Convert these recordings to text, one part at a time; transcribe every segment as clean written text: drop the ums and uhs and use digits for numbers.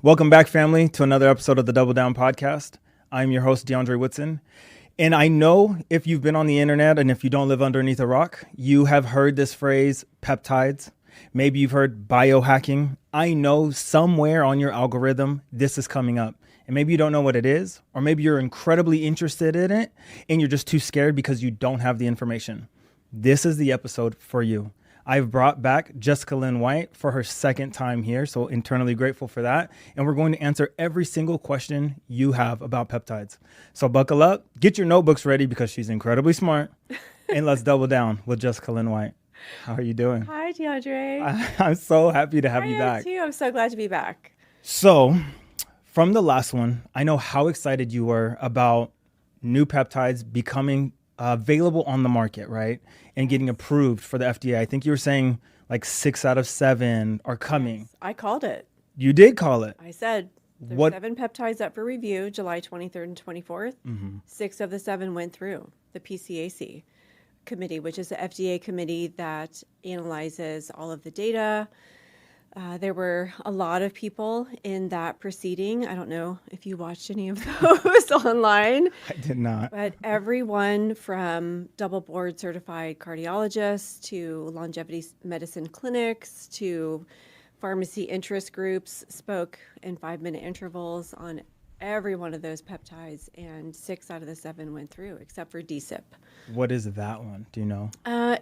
Welcome back, family, to another episode of the Double Down Podcast. I'm your host, DeAndre Woodson. And I know if you've been on the internet and if you don't live underneath a rock, you have heard this phrase, peptides. Maybe you've heard biohacking. I know somewhere on your algorithm, this is coming up. And maybe you don't know what it is, or maybe you're incredibly interested in it and you're just too scared because you don't have the information. This is the episode for you. I've brought back Jessica Lynne White for her second time here, so internally grateful for that. And we're going to answer every single question you have about peptides. So buckle up, get your notebooks ready because she's incredibly smart, and let's double down with Jessica Lynne White. How are you doing? Hi, DeAndre. I'm so happy to have you back. Too. I'm so glad to be back. So from the last one, I know how excited you were about new peptides becoming available on the market, right? And getting approved for the FDA. I think you were saying like 6 out of 7 are coming. Yes, I called it. You did call it. I said there's 7 peptides up for review, July 23rd and 24th. 6 of the 7 went through the PCAC committee, which is the FDA committee that analyzes all of the data. There were a lot of people in that proceeding. I don't know if you watched any of those online. I did not. But everyone from double board certified cardiologists to longevity medicine clinics to pharmacy interest groups spoke in 5-minute intervals on every one of those peptides, and 6 out of the 7 went through, except for DSIP. What is that one? Do you know?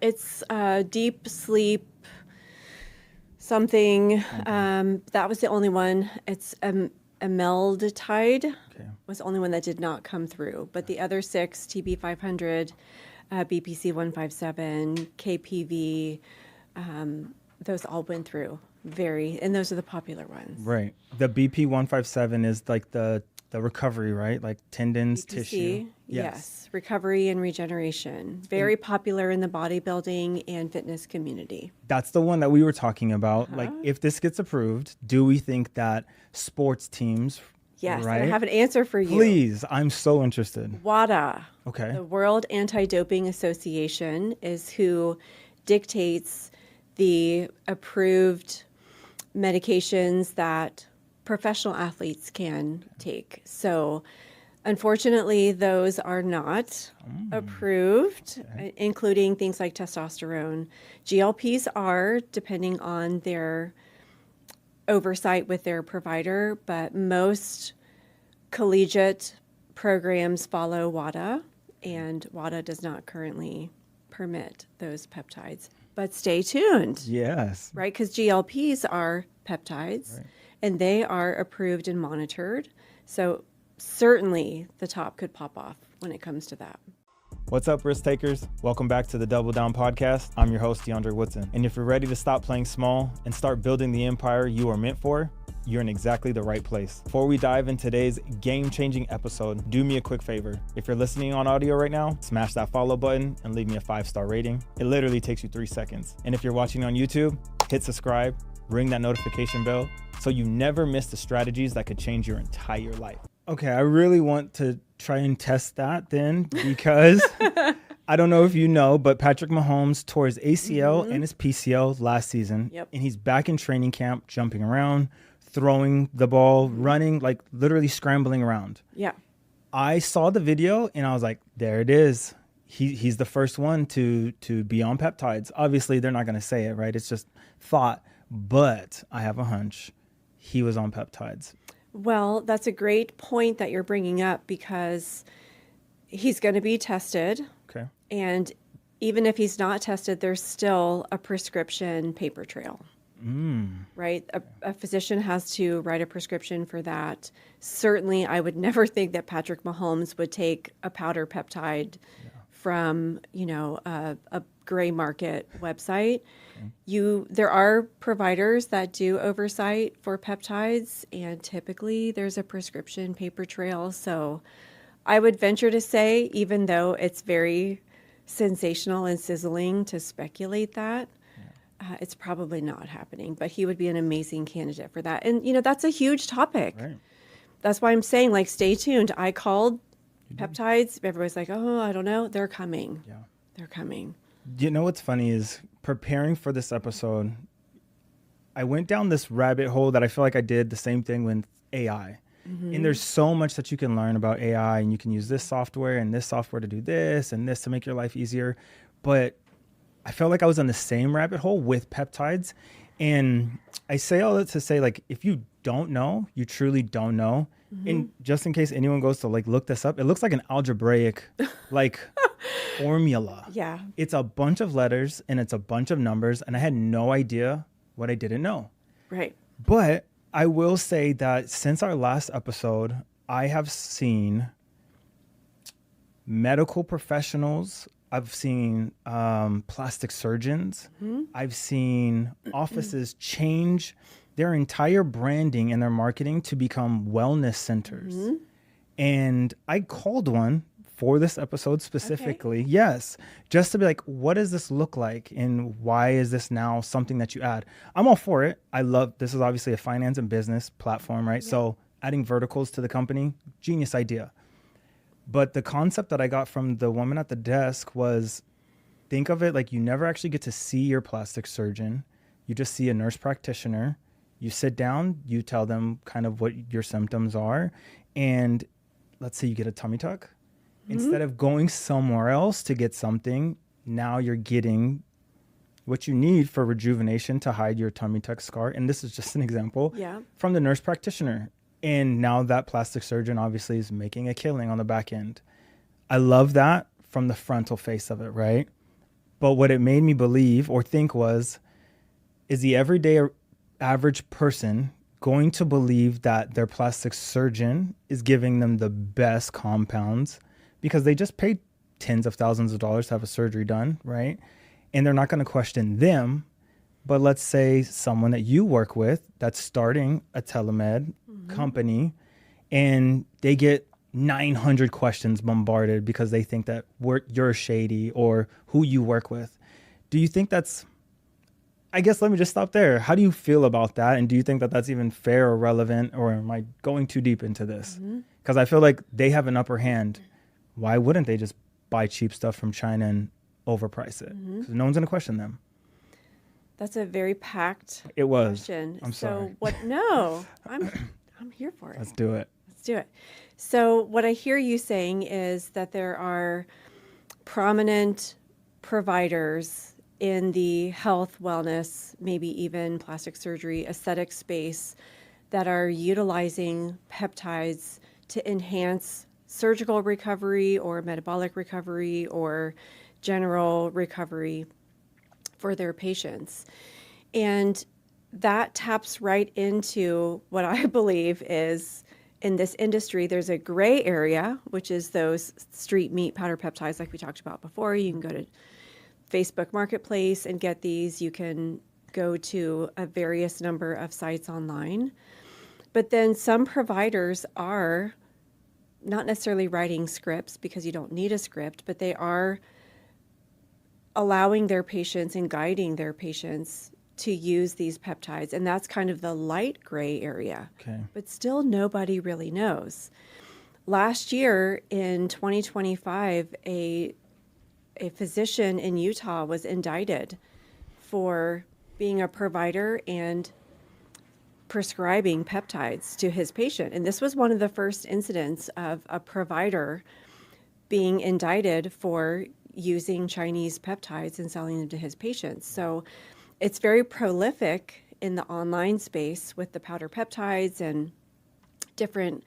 It's deep sleep something. That was the only one. It's Peptide was the only one that did not come through. But the other 6, TB500, BPC 157, KPV, those all went through. And those are the popular ones. Right. The BP 157 is like the recovery, right? Like tendons, BPC, tissue. Yes. Recovery and regeneration. Very popular in the bodybuilding and fitness community. That's the one that we were talking about. Like, if this gets approved, do we think that sports teams, Yes, right? I have an answer for you. Please, I'm so interested. WADA, Okay. the World Anti-Doping Association, is who dictates the approved medications that professional athletes can take. So unfortunately, those are not approved, including things like testosterone. GLPs are, depending on their oversight with their provider, but most collegiate programs follow WADA, and WADA does not currently permit those peptides. But stay tuned. Yes. Right, because GLPs are peptides, and they are approved and monitored. So certainly the top could pop off when it comes to that. What's up, risk takers? Welcome back to the Double Down Podcast. I'm your host, DeAndre Woodson. And if you're ready to stop playing small and start building the empire you are meant for, you're in exactly the right place. Before we dive in today's game-changing episode, do me a quick favor. If you're listening on audio right now, smash that follow button and leave me a 5-star rating. It literally takes you 3 seconds. And if you're watching on YouTube, hit subscribe, ring that notification bell so you never miss the strategies that could change your entire life. Okay, I really want to try and test that then, because I don't know if you know, but Patrick Mahomes tore his ACL and his PCL last season. Yep. And he's back in training camp, jumping around, throwing the ball, running, like literally scrambling around. Yeah. I saw the video and I was like, there it is. He's the first one to be on peptides. Obviously, they're not going to say it, right? It's just thought. But I have a hunch he was on peptides. Well, that's a great point that you're bringing up, because he's going to be tested. Okay. And even if he's not tested, there's still a prescription paper trail. Right? A physician has to write a prescription for that. Certainly, I would never think that Patrick Mahomes would take a powder peptide from, a gray market website. There are providers that do oversight for peptides, and typically there's a prescription paper trail. So I would venture to say, even though it's very sensational and sizzling to speculate that, it's probably not happening, but he would be an amazing candidate for that. And, that's a huge topic. Right. That's why I'm saying, stay tuned. I called peptides. Everybody's like, oh, I don't know. They're coming. Yeah. They're coming. You know what's funny is preparing for this episode, I went down this rabbit hole that I feel like I did the same thing with AI. And there's so much that you can learn about AI, and you can use this software and this software to do this and this to make your life easier. But I felt like I was on the same rabbit hole with peptides. And I say all that to say, like, if you don't know, you truly don't know. And just in case anyone goes to like look this up, it looks like an algebraic like formula. Yeah. It's a bunch of letters and it's a bunch of numbers, and I had no idea what I didn't know. Right. But I will say that since our last episode, I have seen medical professionals, I've seen plastic surgeons, I've seen offices change their entire branding and their marketing to become wellness centers. And I called one for this episode specifically, yes, just to be like, what does this look like? And why is this now something that you add? I'm all for it. I love, this is obviously a finance and business platform, right? Yeah. So adding verticals to the company, genius idea. But the concept that I got from the woman at the desk was, think of it like you never actually get to see your plastic surgeon. You just see a nurse practitioner. You sit down, you tell them kind of what your symptoms are. And let's say you get a tummy tuck. Instead of going somewhere else to get something, now you're getting what you need for rejuvenation to hide your tummy tuck scar. And this is just an example from the nurse practitioner. And now that plastic surgeon obviously is making a killing on the back end. I love that from the frontal face of it, right? But what it made me believe or think was, is the everyday average person going to believe that their plastic surgeon is giving them the best compounds because they just paid tens of thousands of dollars to have a surgery done, right? And they're not going to question them. But let's say someone that you work with that's starting a telemed company, and they get 900 questions bombarded because they think that you're shady or who you work with. Do you think that's, I guess let me just stop there. How do you feel about that? And do you think that that's even fair or relevant, or am I going too deep into this? Because I feel like they have an upper hand. Why wouldn't they just buy cheap stuff from China and overprice it? Because no one's going to question them. That's a very packed It was. question. I'm sorry. So what? No, I'm here for it. Let's do it. Let's do it. So what I hear you saying is that there are prominent providers in the health, wellness, maybe even plastic surgery, aesthetic space that are utilizing peptides to enhance surgical recovery or metabolic recovery or general recovery for their patients. And that taps right into what I believe is, in this industry, there's a gray area, which is those street meat powder peptides like we talked about before. You can go to Facebook Marketplace and get these. You can go to a various number of sites online. But then some providers are not necessarily writing scripts because you don't need a script, but they are allowing their patients and guiding their patients to use these peptides. And that's kind of the light gray area. Okay. But still nobody really knows. Last year in 2025, a physician in Utah was indicted for being a provider and prescribing peptides to his patient. And this was one of the first incidents of a provider being indicted for using Chinese peptides and selling them to his patients. So it's very prolific in the online space with the powder peptides and different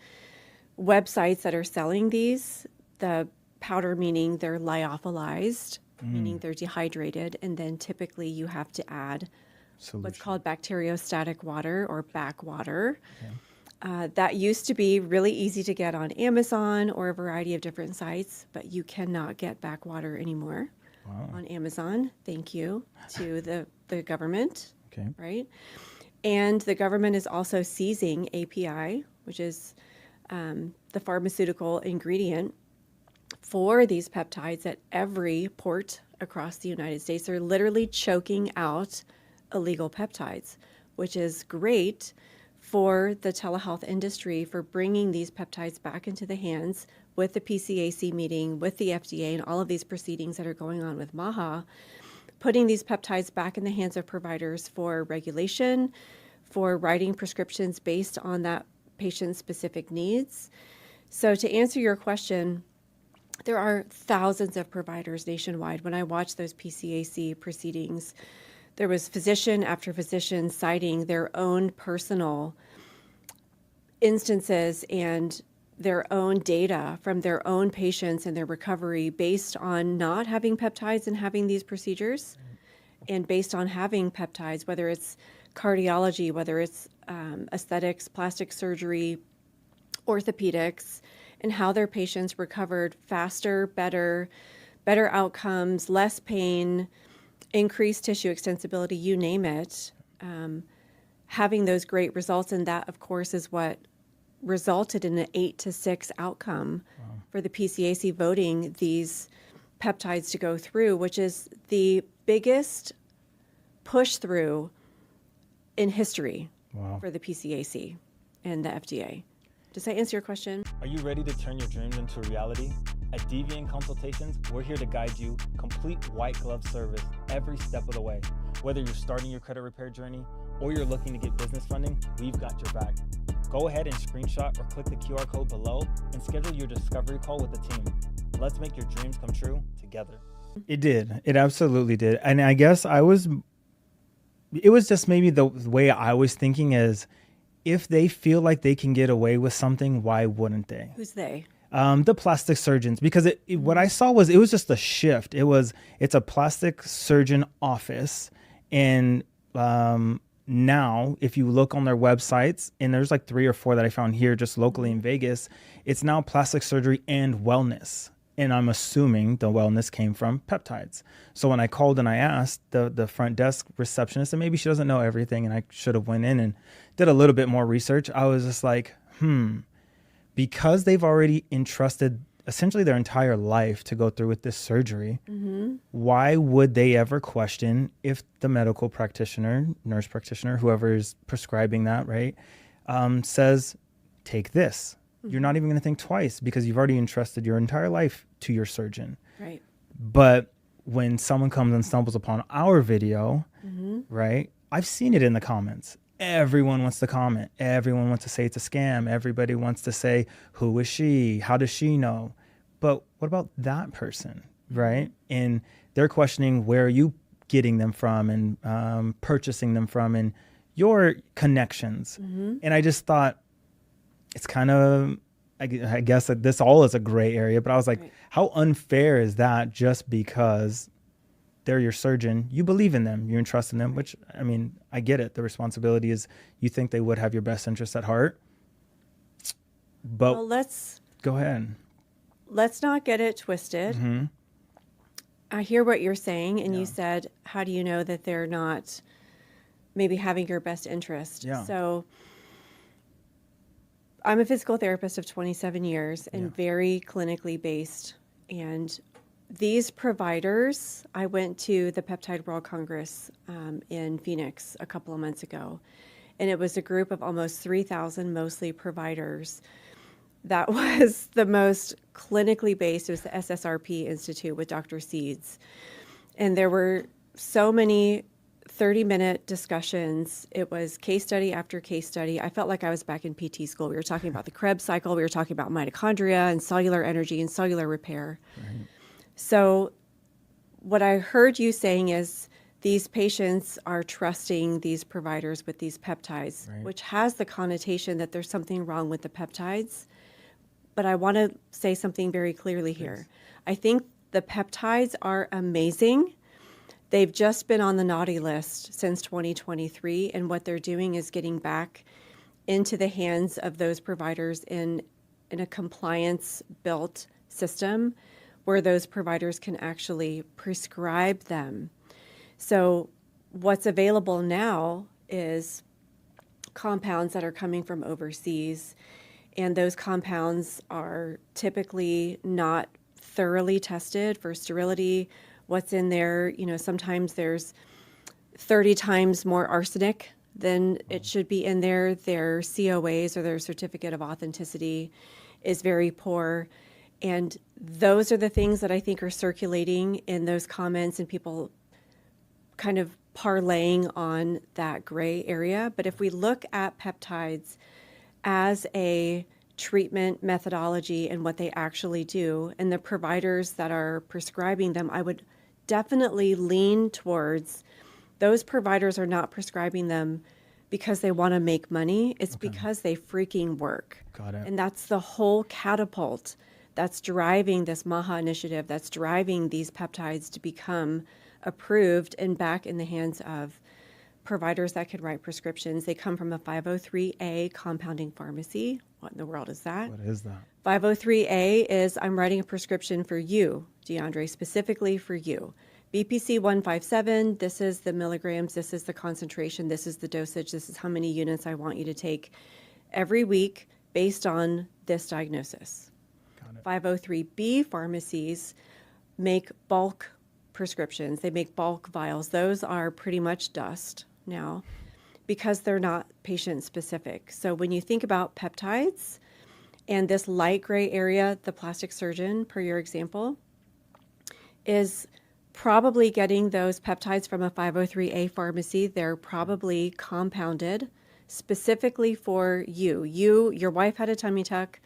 websites that are selling these. The powder meaning they're lyophilized, meaning they're dehydrated, and then typically you have to add what's called bacteriostatic water or back water. Okay. That used to be really easy to get on Amazon or a variety of different sites, but you cannot get back water anymore on Amazon. Thank you to the government, right? And the government is also seizing API, which is the pharmaceutical ingredient for these peptides at every port across the United States. They're literally choking out illegal peptides, which is great for the telehealth industry for bringing these peptides back into the hands with the PCAC meeting, with the FDA, and all of these proceedings that are going on with MAHA. putting these peptides back in the hands of providers for regulation, for writing prescriptions based on that patient's specific needs. So to answer your question, there are thousands of providers nationwide. When I watched those PCAC proceedings, there was physician after physician citing their own personal instances and their own data from their own patients and their recovery based on not having peptides and having these procedures, and based on having peptides, whether it's cardiology, whether it's aesthetics, plastic surgery, orthopedics, and how their patients recovered faster, better outcomes, less pain, increased tissue extensibility, you name it, having those great results. And that, of course, is what resulted in an 8-6 outcome for the PCAC voting these peptides to go through, which is the biggest push through in history for the PCAC and the FDA. Does that answer your question? Are you ready to turn your dreams into a reality? At Deviant Consultations, we're here to guide you, complete white glove service every step of the way. Whether you're starting your credit repair journey or you're looking to get business funding, we've got your back. Go ahead and screenshot or click the QR code below and schedule your discovery call with the team. Let's make your dreams come true together. It did. It absolutely did. And I guess it was just maybe the way I was thinking is, if they feel like they can get away with something, why wouldn't they? Who's they? The plastic surgeons, because what I saw was, it was just a shift. It's a plastic surgeon office. And now if you look on their websites, and there's like 3 or 4 that I found here just locally in Vegas, it's now plastic surgery and wellness. And I'm assuming the wellness came from peptides. So when I called and I asked the front desk receptionist, and maybe she doesn't know everything, and I should have went in and did a little bit more research, I was just like, because they've already entrusted essentially their entire life to go through with this surgery, why would they ever question if the medical practitioner, nurse practitioner, whoever is prescribing that, right, says, take this. You're not even going to think twice, because you've already entrusted your entire life to your surgeon. Right. But when someone comes and stumbles upon our video, right, I've seen it in the comments. Everyone wants to comment. Everyone wants to say it's a scam. Everybody wants to say, who is she? How does she know? But what about that person, right? And they're questioning, where are you getting them from and purchasing them from, and your connections. And I just thought, it's kind of, I guess that this all is a gray area, but I was like, how unfair is that? Just because they're your surgeon, you believe in them, you entrust in them, which, I mean, I get it. The responsibility is, you think they would have your best interest at heart. But go ahead. Let's not get it twisted. I hear what you're saying, and you said, how do you know that they're not maybe having your best interest? So I'm a physical therapist of 27 years and very clinically based. And these providers, I went to the Peptide World Congress in Phoenix a couple of months ago, and it was a group of almost 3,000, mostly providers. That was the most clinically based. It was the SSRP Institute with Dr. Seeds. And there were so many 30-minute discussions. It was case study after case study. I felt like I was back in PT school. We were talking about the Krebs cycle. We were talking about mitochondria and cellular energy and cellular repair. So what I heard you saying is, these patients are trusting these providers with these peptides, which has the connotation that there's something wrong with the peptides. But I want to say something very clearly here. I think the peptides are amazing. They've just been on the naughty list since 2023, and what they're doing is getting back into the hands of those providers in a compliance-built system where those providers can actually prescribe them. So what's available now is compounds that are coming from overseas, and those compounds are typically not thoroughly tested for sterility. What's in there, sometimes there's 30 times more arsenic than it should be in there. Their COAs, or their certificate of authenticity, is very poor. And those are the things that I think are circulating in those comments and people kind of parlaying on that gray area. But if we look at peptides as a treatment methodology and what they actually do, and the providers that are prescribing them, I would definitely lean towards those providers are not prescribing them because they want to make money. It's because they freaking work. Got it. And that's the whole catapult that's driving this MAHA initiative, that's driving these peptides to become approved and back in the hands of providers that could write prescriptions. They come from a 503A compounding pharmacy. What in the world is that? What is that? 503A is I'm writing a prescription for you, DeAndre, specifically for you. BPC 157, this is the milligrams, this is the concentration, this is the dosage, this is how many units I want you to take every week based on this diagnosis. 503B pharmacies make bulk prescriptions. They make bulk vials. Those are pretty much dust now because they're not patient specific. So when you think about peptides and this light gray area, the plastic surgeon, per your example, is probably getting those peptides from a 503A pharmacy. They're probably compounded specifically for you. Your wife had a tummy tuck.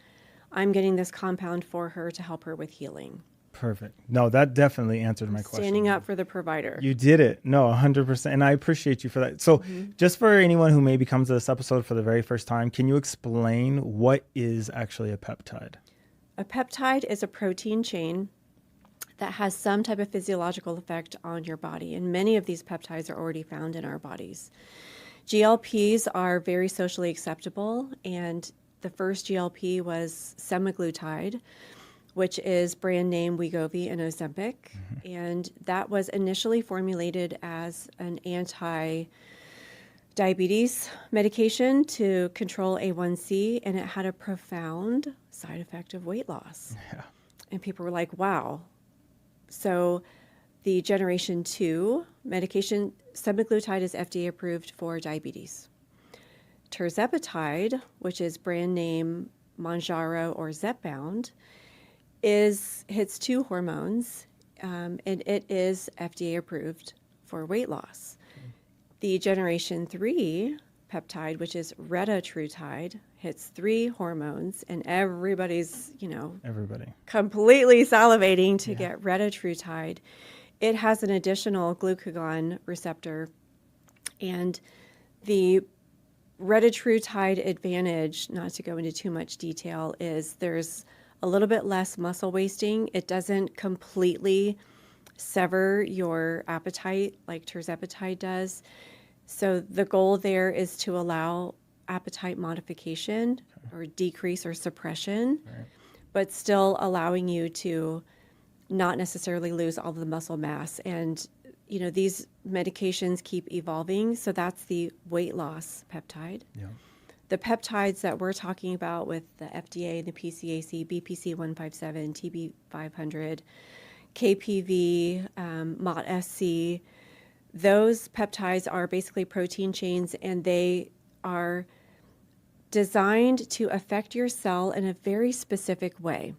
I'm getting this compound for her to help her with healing. Perfect. No, that definitely answered my question. Standing up for the provider. You did it. No, 100%. And I appreciate you for that. So just for anyone who maybe comes to this episode for the very first time, can you explain what is actually a peptide? A peptide is a protein chain that has some type of physiological effect on your body. And many of these peptides are already found in our bodies. GLPs are very socially acceptable. And the first GLP was semaglutide, which is brand name Wegovy and Ozempic. And that was initially formulated as an anti-diabetes medication to control A1C, and it had a profound side effect of weight loss. Yeah. And people were like, wow. So the generation 2 medication, semaglutide is FDA-approved for diabetes. Tirzepatide, which is brand name Mounjaro or Zepbound, hits 2 hormones, and it is FDA approved for weight loss. The generation 3 peptide, which is retatrutide, hits 3 hormones, and everybody's, completely salivating to get retatrutide. It has an additional glucagon receptor, and the retatrutide advantage, not to go into too much detail, is there's a little bit less muscle wasting. It doesn't completely sever your appetite like tirzepatide does. So the goal there is to allow appetite modification or decrease or suppression, but still allowing you to not necessarily lose all the muscle mass. And, these medications keep evolving. So that's the weight loss peptide. Yeah. The peptides that we're talking about with the FDA, the PCAC, BPC 157, TB 500, KPV, MOTs-C, those peptides are basically protein chains, and they are designed to affect your cell in a very specific way.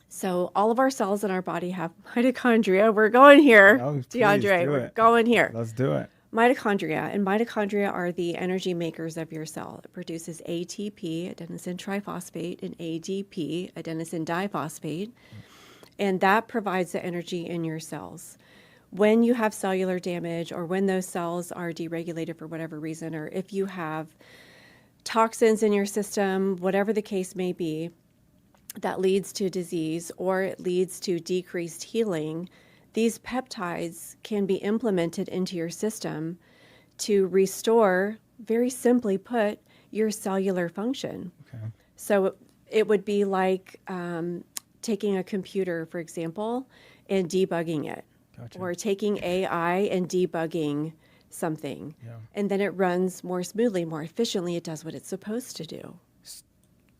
So all of our cells in our body have mitochondria. We're going here, DeAndre. We're going here. Let's do it. Mitochondria, and mitochondria are the energy makers of your cell. It produces ATP, adenosine triphosphate, and ADP, adenosine diphosphate, and that provides the energy in your cells. When you have cellular damage, or when those cells are deregulated for whatever reason, or if you have toxins in your system, whatever the case may be, that leads to disease or it leads to decreased healing, these peptides can be implemented into your system to restore, very simply put, your cellular function. Okay. So it would be like taking a computer, for example, and debugging it. Gotcha. Or taking AI and debugging something. Yeah. And then it runs more smoothly, more efficiently. It does what it's supposed to do.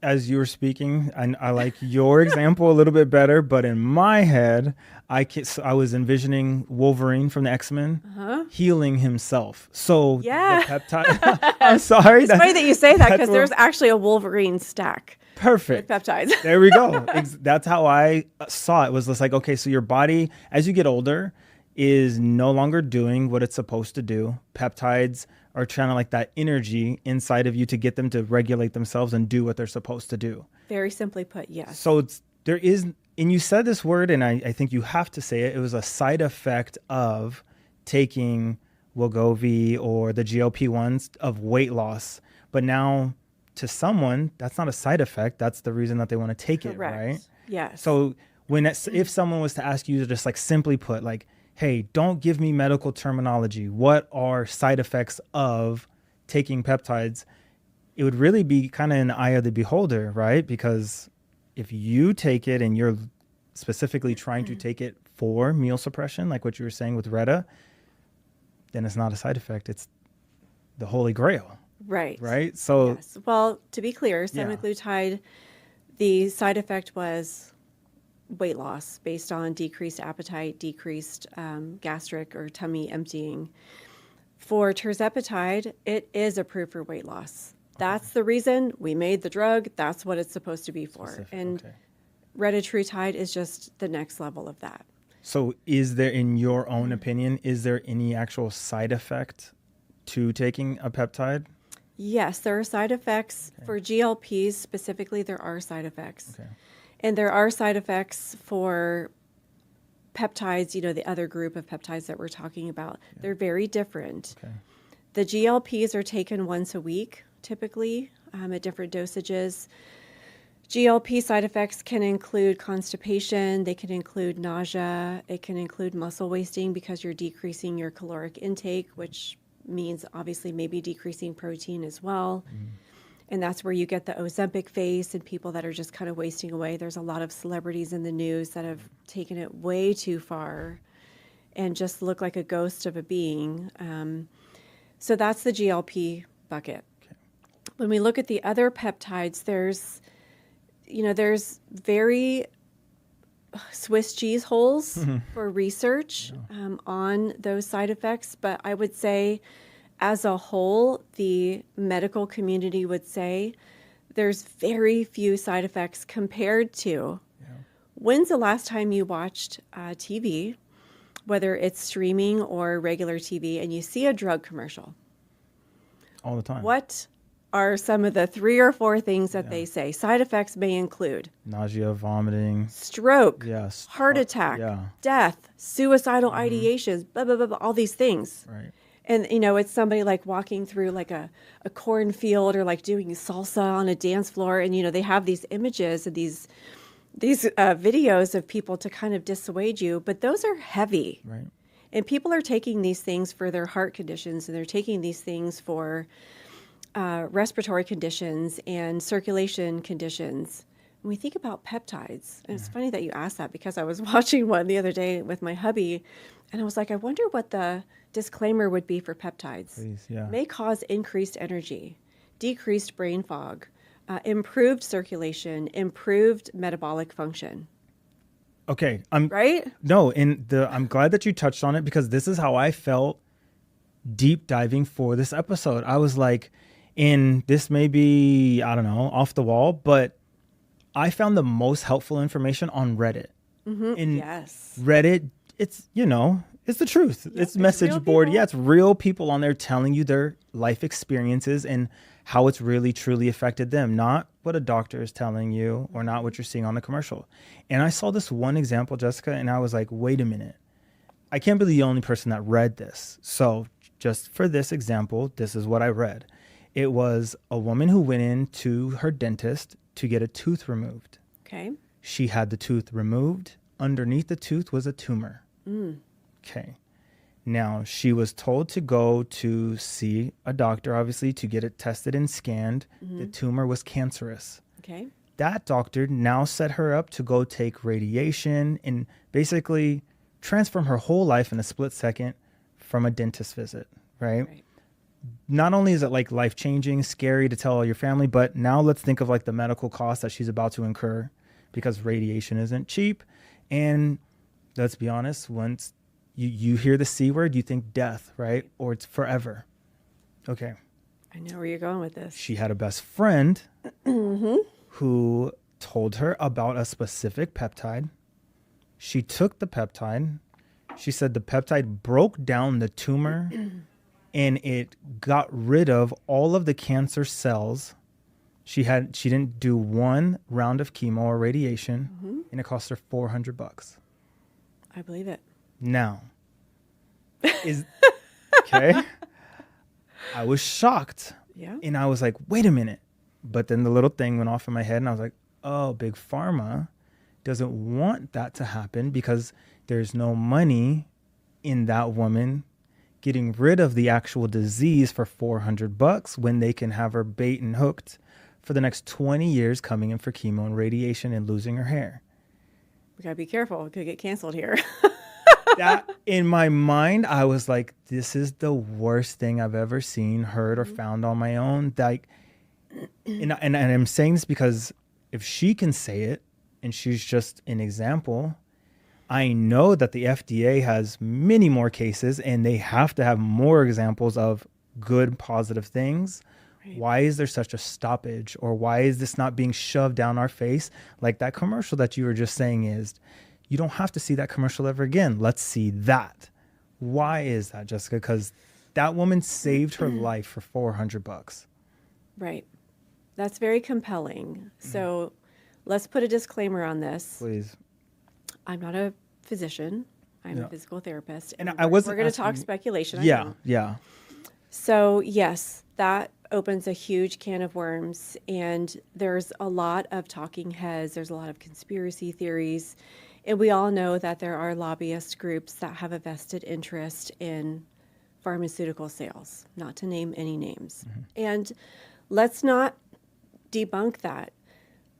As you were speaking, I like your example a little bit better, but in my head, I was envisioning Wolverine from the X-Men healing himself. So the peptide, I'm sorry. It's funny that you say that because there's actually a Wolverine stack. Perfect. With peptides. There we go. That's how I saw it. Was just like, okay, so your body, as you get older, is no longer doing what it's supposed to do. Peptides are trying to like that energy inside of you to get them to regulate themselves and do what they're supposed to do. Very simply put, yes. So there is, and you said this word, and I think you have to say it. It was a side effect of taking Wegovy or the GLP-1s of weight loss. But now to someone, that's not a side effect. That's the reason that they want to take Correct. it, right? Yes. So if someone was to ask you to just like simply put like, hey, don't give me medical terminology. What are side effects of taking peptides? It would really be kind of in the eye of the beholder, right? Because if you take it and you're specifically trying to take it for meal suppression, like what you were saying with Retta, then it's not a side effect. It's the holy grail. Right. Right? So, yes. Well, to be clear, semaglutide, the side effect was weight loss based on decreased appetite, decreased gastric or tummy emptying. For tirzepatide, it is approved for weight loss. That's the reason we made the drug. That's what it's supposed to be for. And retatrutide is just the next level of that. So is there, in your own opinion, is there any actual side effect to taking a peptide? Yes, there are side effects. For GLPs specifically, there are side effects. Okay. And there are side effects for peptides, the other group of peptides that we're talking about. Yeah. They're very different. Okay. The GLPs are taken once a week, typically, at different dosages. GLP side effects can include constipation. They can include nausea. It can include muscle wasting because you're decreasing your caloric intake, which means obviously maybe decreasing protein as well. Mm. And that's where you get the Ozempic face and people that are just kind of wasting away. There's a lot of celebrities in the news that have taken it way too far and just look like a ghost of a being. So that's the GLP bucket. Okay. When we look at the other peptides, there's very Swiss cheese holes for research on those side effects. But I would say as a whole, the medical community would say there's very few side effects compared to when's the last time you watched TV, whether it's streaming or regular TV, and you see a drug commercial? All the time. What are some of the 3 or 4 things that they say? Side effects may include nausea, vomiting, stroke, yes, heart attack, death, suicidal ideations, blah, blah, blah, blah, all these things. Right. And, it's somebody like walking through like a cornfield or like doing salsa on a dance floor. And, they have these images and these videos of people to kind of dissuade you. But those are heavy. Right. And people are taking these things for their heart conditions, and they're taking these things for respiratory conditions and circulation conditions. When we think about peptides, and it's funny that you asked that because I was watching one the other day with my hubby, and I was like, I wonder what the disclaimer would be for peptides. Please, yeah. May cause increased energy, decreased brain fog, improved circulation, improved metabolic function. Okay. Right? No, I'm glad that you touched on it because this is how I felt deep diving for this episode. I was like, and this may be, I don't know, off the wall, but I found the most helpful information on Reddit. Mm-hmm. In yes. Reddit, it's, it's the truth. Yep, it's message board. People. Yeah, it's real people on there telling you their life experiences and how it's really, truly affected them. Not what a doctor is telling you or not what you're seeing on the commercial. And I saw this one example, Jessica, and I was like, wait a minute. I can't be the only person that read this. So just for this example, this is what I read. It was a woman who went in to her dentist to get a tooth removed. Okay. She had the tooth removed. Underneath the tooth was a tumor. Mm. Okay. Now, she was told to go to see a doctor, obviously, to get it tested and scanned. Mm-hmm. The tumor was cancerous. Okay. That doctor now set her up to go take radiation and basically transform her whole life in a split second from a dentist visit, right? Not only is it like life-changing, scary to tell all your family, but now let's think of like the medical costs that she's about to incur because radiation isn't cheap. And let's be honest, once you hear the C word, you think death, right? Or it's forever. Okay. I know where you're going with this. She had a best friend who told her about a specific peptide. She took the peptide. She said the peptide broke down the tumor and it got rid of all of the cancer cells. She didn't do one round of chemo or radiation, and it cost her $400. I believe it. Now, okay. I was shocked. Yeah. And I was like, wait a minute. But then the little thing went off in my head and I was like, oh, Big Pharma doesn't want that to happen because there's no money in that woman getting rid of the actual disease for $400 when they can have her bait and hooked for the next 20 years coming in for chemo and radiation and losing her hair. We gotta be careful. It could get canceled here. That in my mind, I was like, this is the worst thing I've ever seen, heard, or found on my own. Like, and I'm saying this because if she can say it and she's just an example, I know that the FDA has many more cases and they have to have more examples of good, positive things. Right. Why is there such a stoppage, or why is this not being shoved down our face? Like that commercial that you were just saying is, you don't have to see that commercial ever again. Let's see that. Why is that, Jessica? Because that woman saved her life for $400. Right. That's very compelling. So let's put a disclaimer on this. Please. I'm not a physician. I'm a physical therapist. And we're going to talk speculation. Yeah. So yes, that opens a huge can of worms. And there's a lot of talking heads. There's a lot of conspiracy theories. And we all know that there are lobbyist groups that have a vested interest in pharmaceutical sales, not to name any names. And let's not debunk that.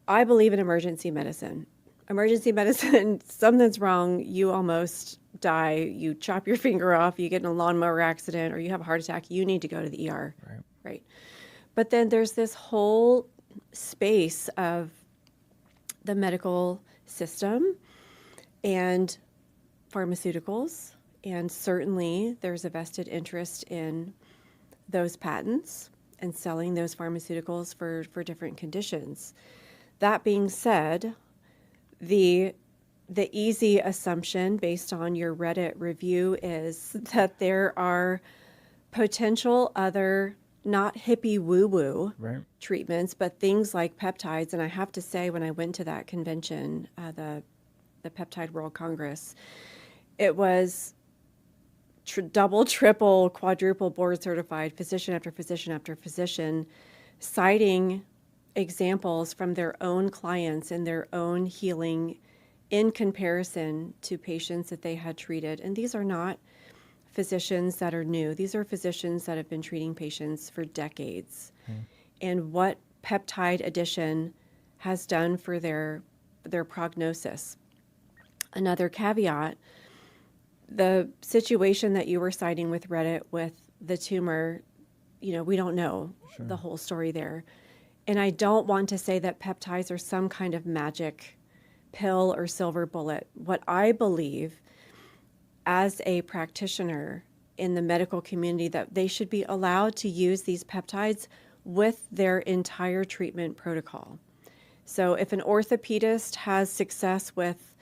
I believe in emergency medicine. Emergency medicine, something's wrong, you almost die, you chop your finger off, you get in a lawnmower accident, or you have a heart attack, you need to go to the ER. Right. But then there's this whole space of the medical system and pharmaceuticals, and certainly there's a vested interest in those patents and selling those pharmaceuticals for different conditions. That being said, the easy assumption based on your Reddit review is that there are potential other not hippie woo-woo treatments, but things like peptides. And I have to say, when I went to that convention, the Peptide World Congress, it was double, triple, quadruple board certified physician after physician after physician citing examples from their own clients and their own healing in comparison to patients that they had treated. And these are not physicians that are new. These are physicians that have been treating patients for decades. And what peptide addition has done for their prognosis. Another caveat, the situation that you were citing with Reddit with the tumor, we don't know the whole story there. And I don't want to say that peptides are some kind of magic pill or silver bullet. What I believe as a practitioner in the medical community, that they should be allowed to use these peptides with their entire treatment protocol. So if an orthopedist has success with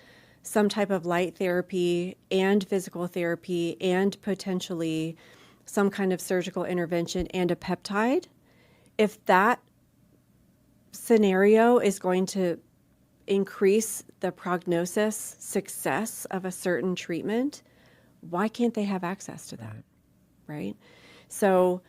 some type of light therapy and physical therapy and potentially some kind of surgical intervention and a peptide, if that scenario is going to increase the prognosis success of a certain treatment, why can't they have access to that? Right? So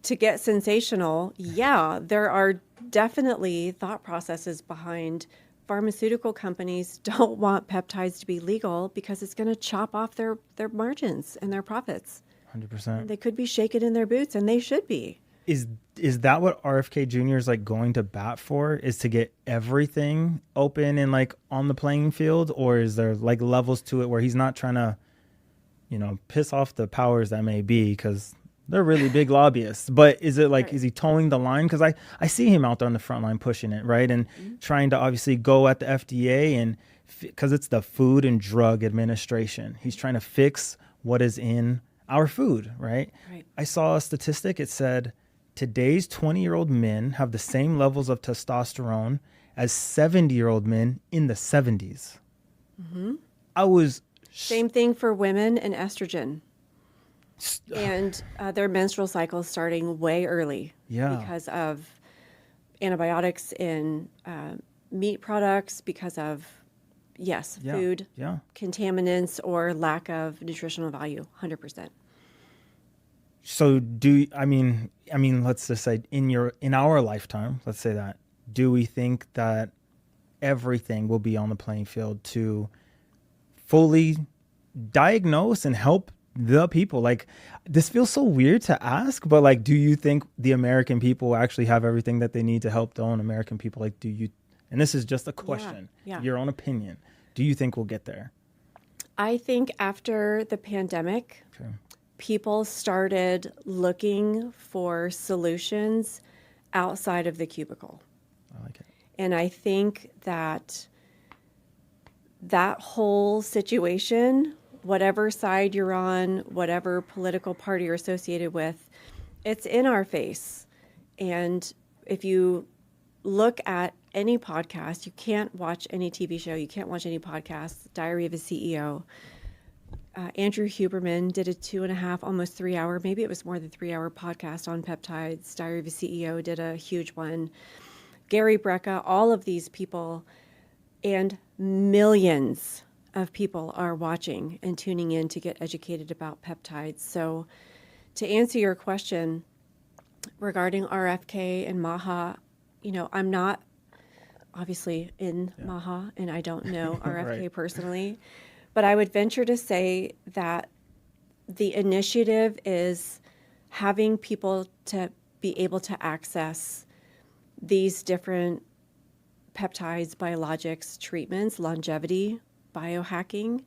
to get sensational, there are definitely thought processes behind pharmaceutical companies don't want peptides to be legal because it's going to chop off their margins and their profits. 100%. They could be shaking in their boots, and they should be. Is that what RFK Jr. is like going to bat for? Is to get everything open and like on the playing field, or is there like levels to it where he's not trying to, piss off the powers that may be, because they're really big lobbyists? But is it like, is he towing the line? Because I see him out there on the front line pushing it, right? And trying to obviously go at the FDA, and because it's the Food and Drug Administration. He's trying to fix what is in our food, right? I saw a statistic. It said today's 20-year-old men have the same levels of testosterone as 70-year-old men in the 70s. I was Same thing for women and estrogen. And their menstrual cycles starting way early because of antibiotics in meat products, because of, food, contaminants, or lack of nutritional value, 100%. So let's just say in our lifetime, let's say that, do we think that everything will be on the playing field to fully diagnose and help the people? Like, this feels so weird to ask, but like, do you think the American people actually have everything that they need to help their own American people? Like, do you, and this is just a question, your own opinion, do you think we'll get there? I think after the pandemic, people started looking for solutions outside of the cubicle. I like it. And I think that whole situation, whatever side you're on, whatever political party you're associated with, it's in our face. And if you look at any podcast, you can't watch any TV show, you can't watch any podcast, Diary of a CEO. Andrew Huberman did a 2.5, almost 3 hour, maybe it was more than 3 hour podcast on peptides. Diary of a CEO did a huge one. Gary Brecka, all of these people, and millions of people are watching and tuning in to get educated about peptides. So to answer your question regarding RFK and MAHA, I'm not obviously in MAHA, and I don't know RFK personally, but I would venture to say that the initiative is having people to be able to access these different peptides, biologics, treatments, longevity, biohacking,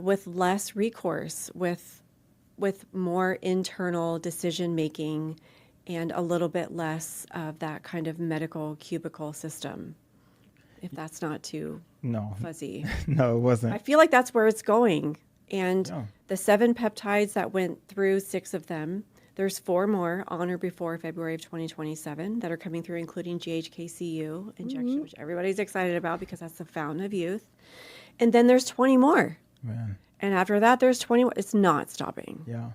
with less recourse, with more internal decision making, and a little bit less of that kind of medical cubicle system. If that's not too fuzzy. No, it wasn't. I feel like that's where it's going. And the 7 peptides that went through, 6 of them, there's 4 more on or before February of 2027 that are coming through, including GHKCU injection, which everybody's excited about because that's the fountain of youth. And then there's 20 more. Man. And after that, there's 20 more. It's not stopping. Yeah.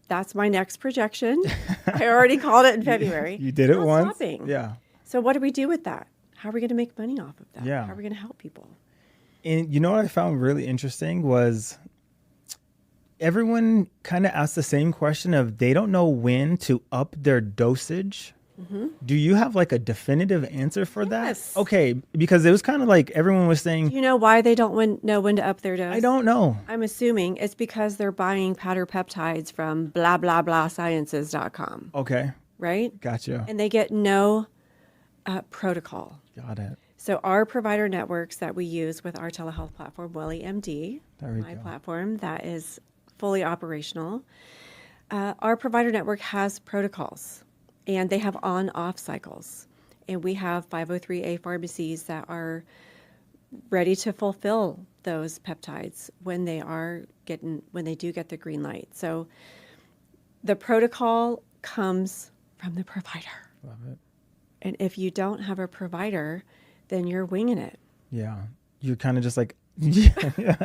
That's my next projection. I already called it in February. You did it not once? Stopping. Yeah. So what do we do with that? How are we going to make money off of that? Yeah. How are we going to help people? And you know what I found really interesting was everyone kind of asked the same question of they don't know when to up their dosage. Mm-hmm. Do you have like a definitive answer for that? Okay, because it was kind of like everyone was saying. Do you know why they don't know when to up their dose? I don't know. I'm assuming it's because they're buying powder peptides from blah, blah, blah sciences.com. Okay. Right? Gotcha. And they get no protocol. Got it. So our provider networks that we use with our telehealth platform, WellieMD, my platform that is fully operational, our provider network has protocols, and they have on-off cycles. And we have 503A pharmacies that are ready to fulfill those peptides when they do get the green light. So the protocol comes from the provider. Love it. And if you don't have a provider, then you're winging it. Yeah. You're kind of just like, yeah.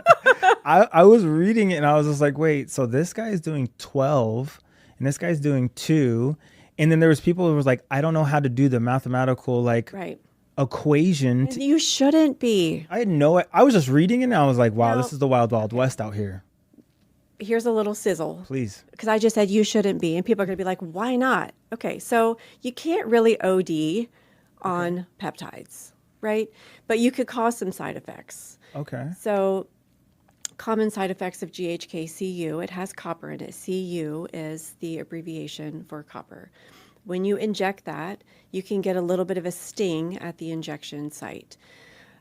I was reading it and I was just like, wait, so this guy is doing 12 and this guy's doing 2. And then there was people who was like, I don't know how to do the mathematical equation. You shouldn't be. I had I was just reading it and I was like, wow, this is the wild, wild west out here. Here's a little sizzle. Please. Because I just said you shouldn't be. And people are going to be like, why not? Okay, so you can't really OD on peptides, right? But you could cause some side effects. Okay. So common side effects of GHKCU, it has copper in it. CU is the abbreviation for copper. When you inject that, you can get a little bit of a sting at the injection site.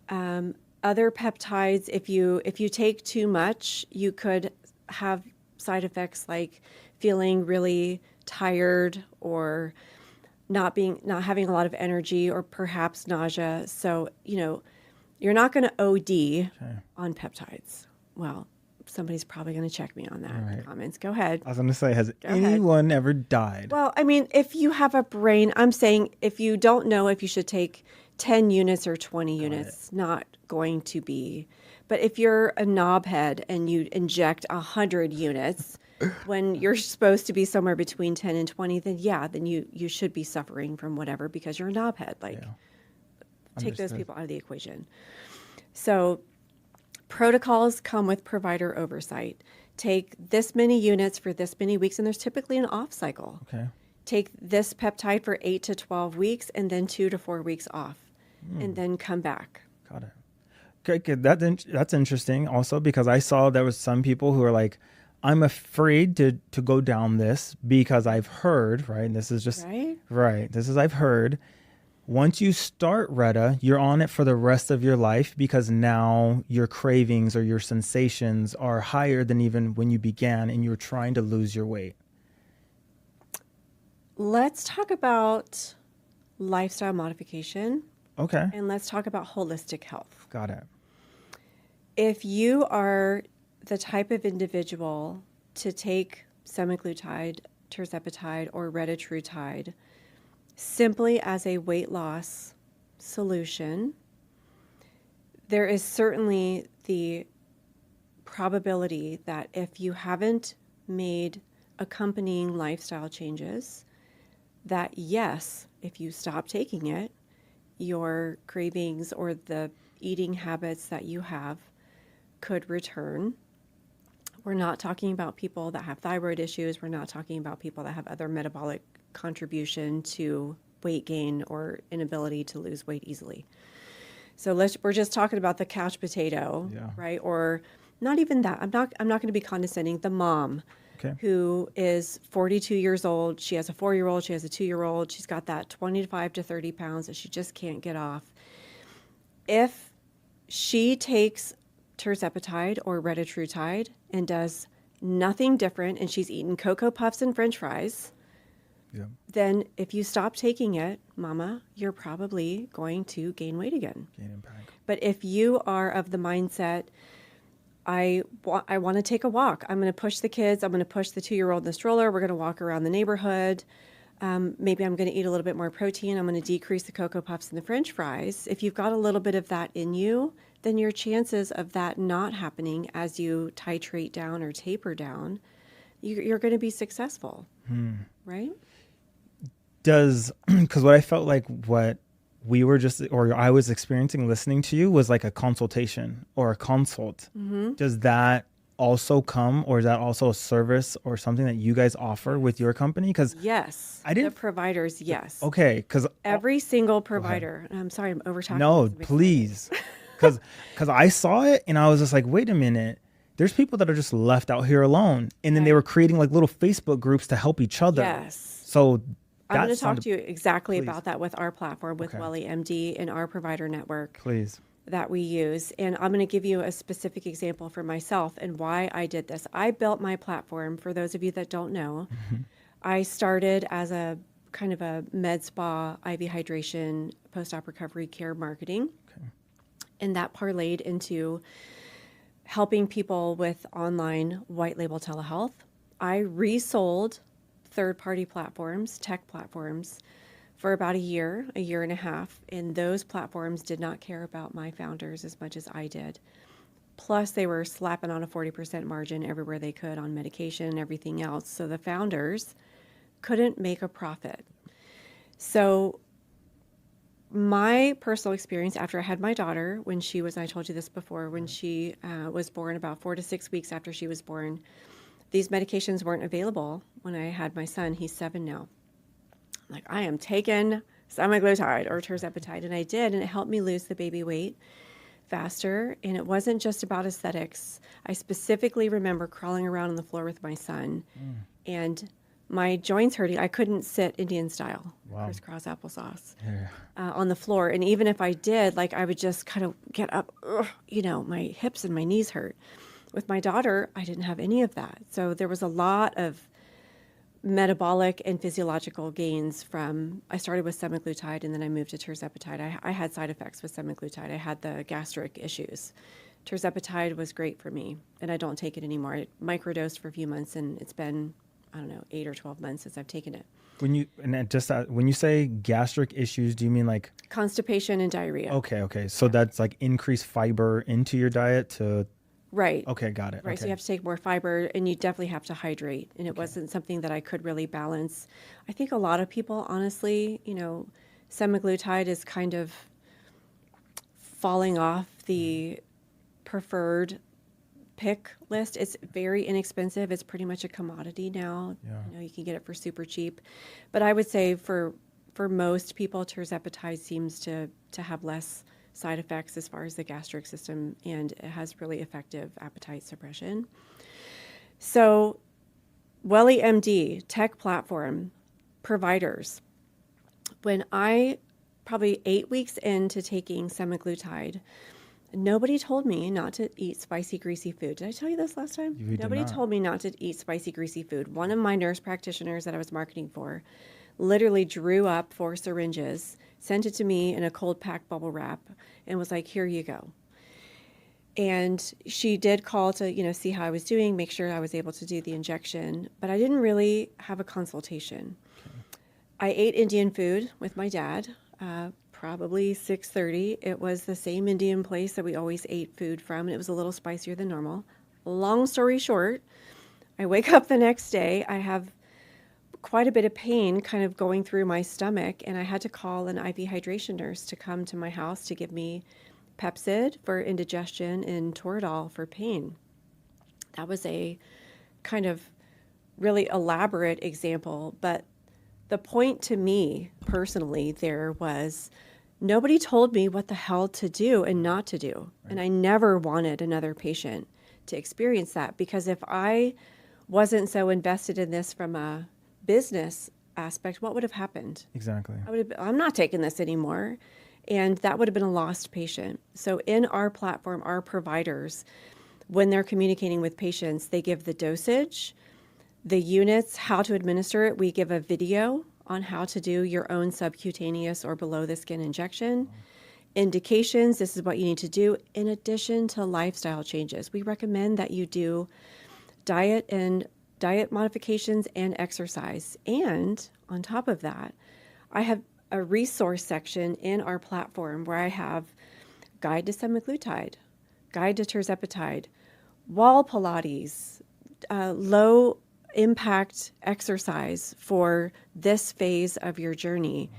Other peptides, if you take too much, you could have side effects like feeling really tired or not having a lot of energy or perhaps nausea. So, you're not going to OD on peptides. Well, somebody's probably going to check me on that in the comments. Go ahead. I was going to say, has anyone ever died? Well, I mean, if you have a brain, I'm saying if you don't know if you should take 10 units or 20 units, not going to be. But if you're a knobhead and you inject 100 units when you're supposed to be somewhere between 10 and 20, then you should be suffering from whatever because you're a knobhead. Like, take those people out of the equation. So protocols come with provider oversight. Take this many units for this many weeks, and there's typically an off cycle. Okay. Take this peptide for 8 to 12 weeks and then 2 to 4 weeks off and then come back. Got it. Okay, that's interesting also, because I saw there was some people who are like, I'm afraid to go down this because I've heard, right? And this is just, right. This is, I've heard, once you start Retta, you're on it for the rest of your life because now your cravings or your sensations are higher than even when you began and you were trying to lose your weight. Let's talk about lifestyle modification. Okay. And let's talk about holistic health. Got it. If you are the type of individual to take semaglutide, tirzepatide, or retatrutide simply as a weight loss solution, there is certainly the probability that if you haven't made accompanying lifestyle changes, that yes, if you stop taking it, your cravings or the eating habits that you have could return. We're not talking about people that have thyroid issues. We're not talking about people that have other metabolic contribution to weight gain or inability to lose weight easily. So we're just talking about the couch potato, right? Or not even that. I'm not going to be condescending. The mom who is 42 years old. She has a 4-year-old. She has a 2-year-old. She's got that 25 to 30 pounds that she just can't get off. If she takes tirzepatide or retatrutide and does nothing different, and she's eating Cocoa Puffs and French fries, then if you stop taking it, mama, you're probably going to gain weight again. Gain impact. But if you are of the mindset, I want to take a walk. I'm going to push the kids. I'm going to push the 2-year-old in the stroller. We're going to walk around the neighborhood. Maybe I'm going to eat a little bit more protein. I'm going to decrease the Cocoa Puffs and the French fries. If you've got a little bit of that in you, then your chances of that not happening as you titrate down or taper down, you're going to be successful, right? Because what I felt like what we were just, or I was experiencing listening to you was like a consultation or a consult. Does that also come, or is that also a service or something that you guys offer with your company? Because yes, the providers, yes. Okay, because every single provider. I'm sorry, I'm over talking. No, please, because I saw it and I was just like, wait a minute. There's people that are just left out here alone, and then they were creating like little Facebook groups to help each other. Yes. So I'm going to talk to you exactly about that with our platform, with Welly MD and our provider network. Please. That we use. And I'm going to give you a specific example for myself and why I did this. I built my platform, for those of you that don't know. I started as a kind of a med spa, IV hydration, post-op recovery care marketing. And that parlayed into helping people with online white label telehealth. I resold third-party platforms, tech platforms, for about a year and a half, and those platforms did not care about my founders as much as I did. Plus, they were slapping on a 40% margin everywhere they could on medication and everything else, so the founders couldn't make a profit. So my personal experience after I had my daughter, when she was, I told you this before, when she was born, about 4 to 6 weeks after she was born, these medications weren't available when I had my son. He's 7 now. Like, I am taking semaglutide or tirzepatide, and I did, and it helped me lose the baby weight faster. And it wasn't just about aesthetics. I specifically remember crawling around on the floor with my son, and my joints hurting. I couldn't sit Indian style, crisscross applesauce, on the floor. And even if I did, like, I would just kind of get up, my hips and my knees hurt. With my daughter, I didn't have any of that. So there was a lot of metabolic and physiological gains from, I started with semaglutide and then I moved to tirzepatide. I had side effects with semaglutide. I had the gastric issues. Tirzepatide was great for me, and I don't take it anymore. I microdosed for a few months, and it's been I don't know, 8 or 12 months since I've taken it. When you say gastric issues, do you mean like Constipation and diarrhea. Okay. So that's like increased fiber into your diet to. Right. Okay, got it. Right. Okay. So you have to take more fiber, and you definitely have to hydrate. And it wasn't something that I could really balance. I think a lot of people, honestly, semaglutide is kind of falling off the preferred pick list. It's very inexpensive. It's pretty much a commodity now. Yeah. You can get it for super cheap. But I would say for most people, tirzepatide seems to have less side effects as far as the gastric system, and it has really effective appetite suppression. So Welly MD, tech platform, providers. When I, probably 8 weeks into taking semaglutide, nobody told me not to eat spicy, greasy food. Did I tell you this last time? Nobody told me not to eat spicy, greasy food. One of my nurse practitioners that I was marketing for literally drew up 4 syringes, sent it to me in a cold pack bubble wrap, and was like, here you go. And she did call to, see how I was doing, make sure I was able to do the injection, but I didn't really have a consultation. I ate Indian food with my dad, probably 6:30. It was the same Indian place that we always ate food from, and it was a little spicier than normal. Long story short, I wake up the next day, I have quite a bit of pain kind of going through my stomach, and I had to call an IV hydration nurse to come to my house to give me Pepcid for indigestion and Toradol for pain. That was a kind of really elaborate example, but the point to me personally there was nobody told me what the hell to do and not to do. Right. And I never wanted another patient to experience that, because if I wasn't so invested in this from a business aspect, what would have happened? Exactly. I'm not taking this anymore. And that would have been a lost patient. So in our platform, our providers, when they're communicating with patients, they give the dosage, the units, how to administer it. We give a video on how to do your own subcutaneous or below the skin injection. Indications, this is what you need to do, in addition to lifestyle changes. We recommend that you do diet modifications and exercise. And on top of that, I have a resource section in our platform where I have guide to semaglutide, guide to tirzepatide, wall Pilates, low impact exercise for this phase of your journey,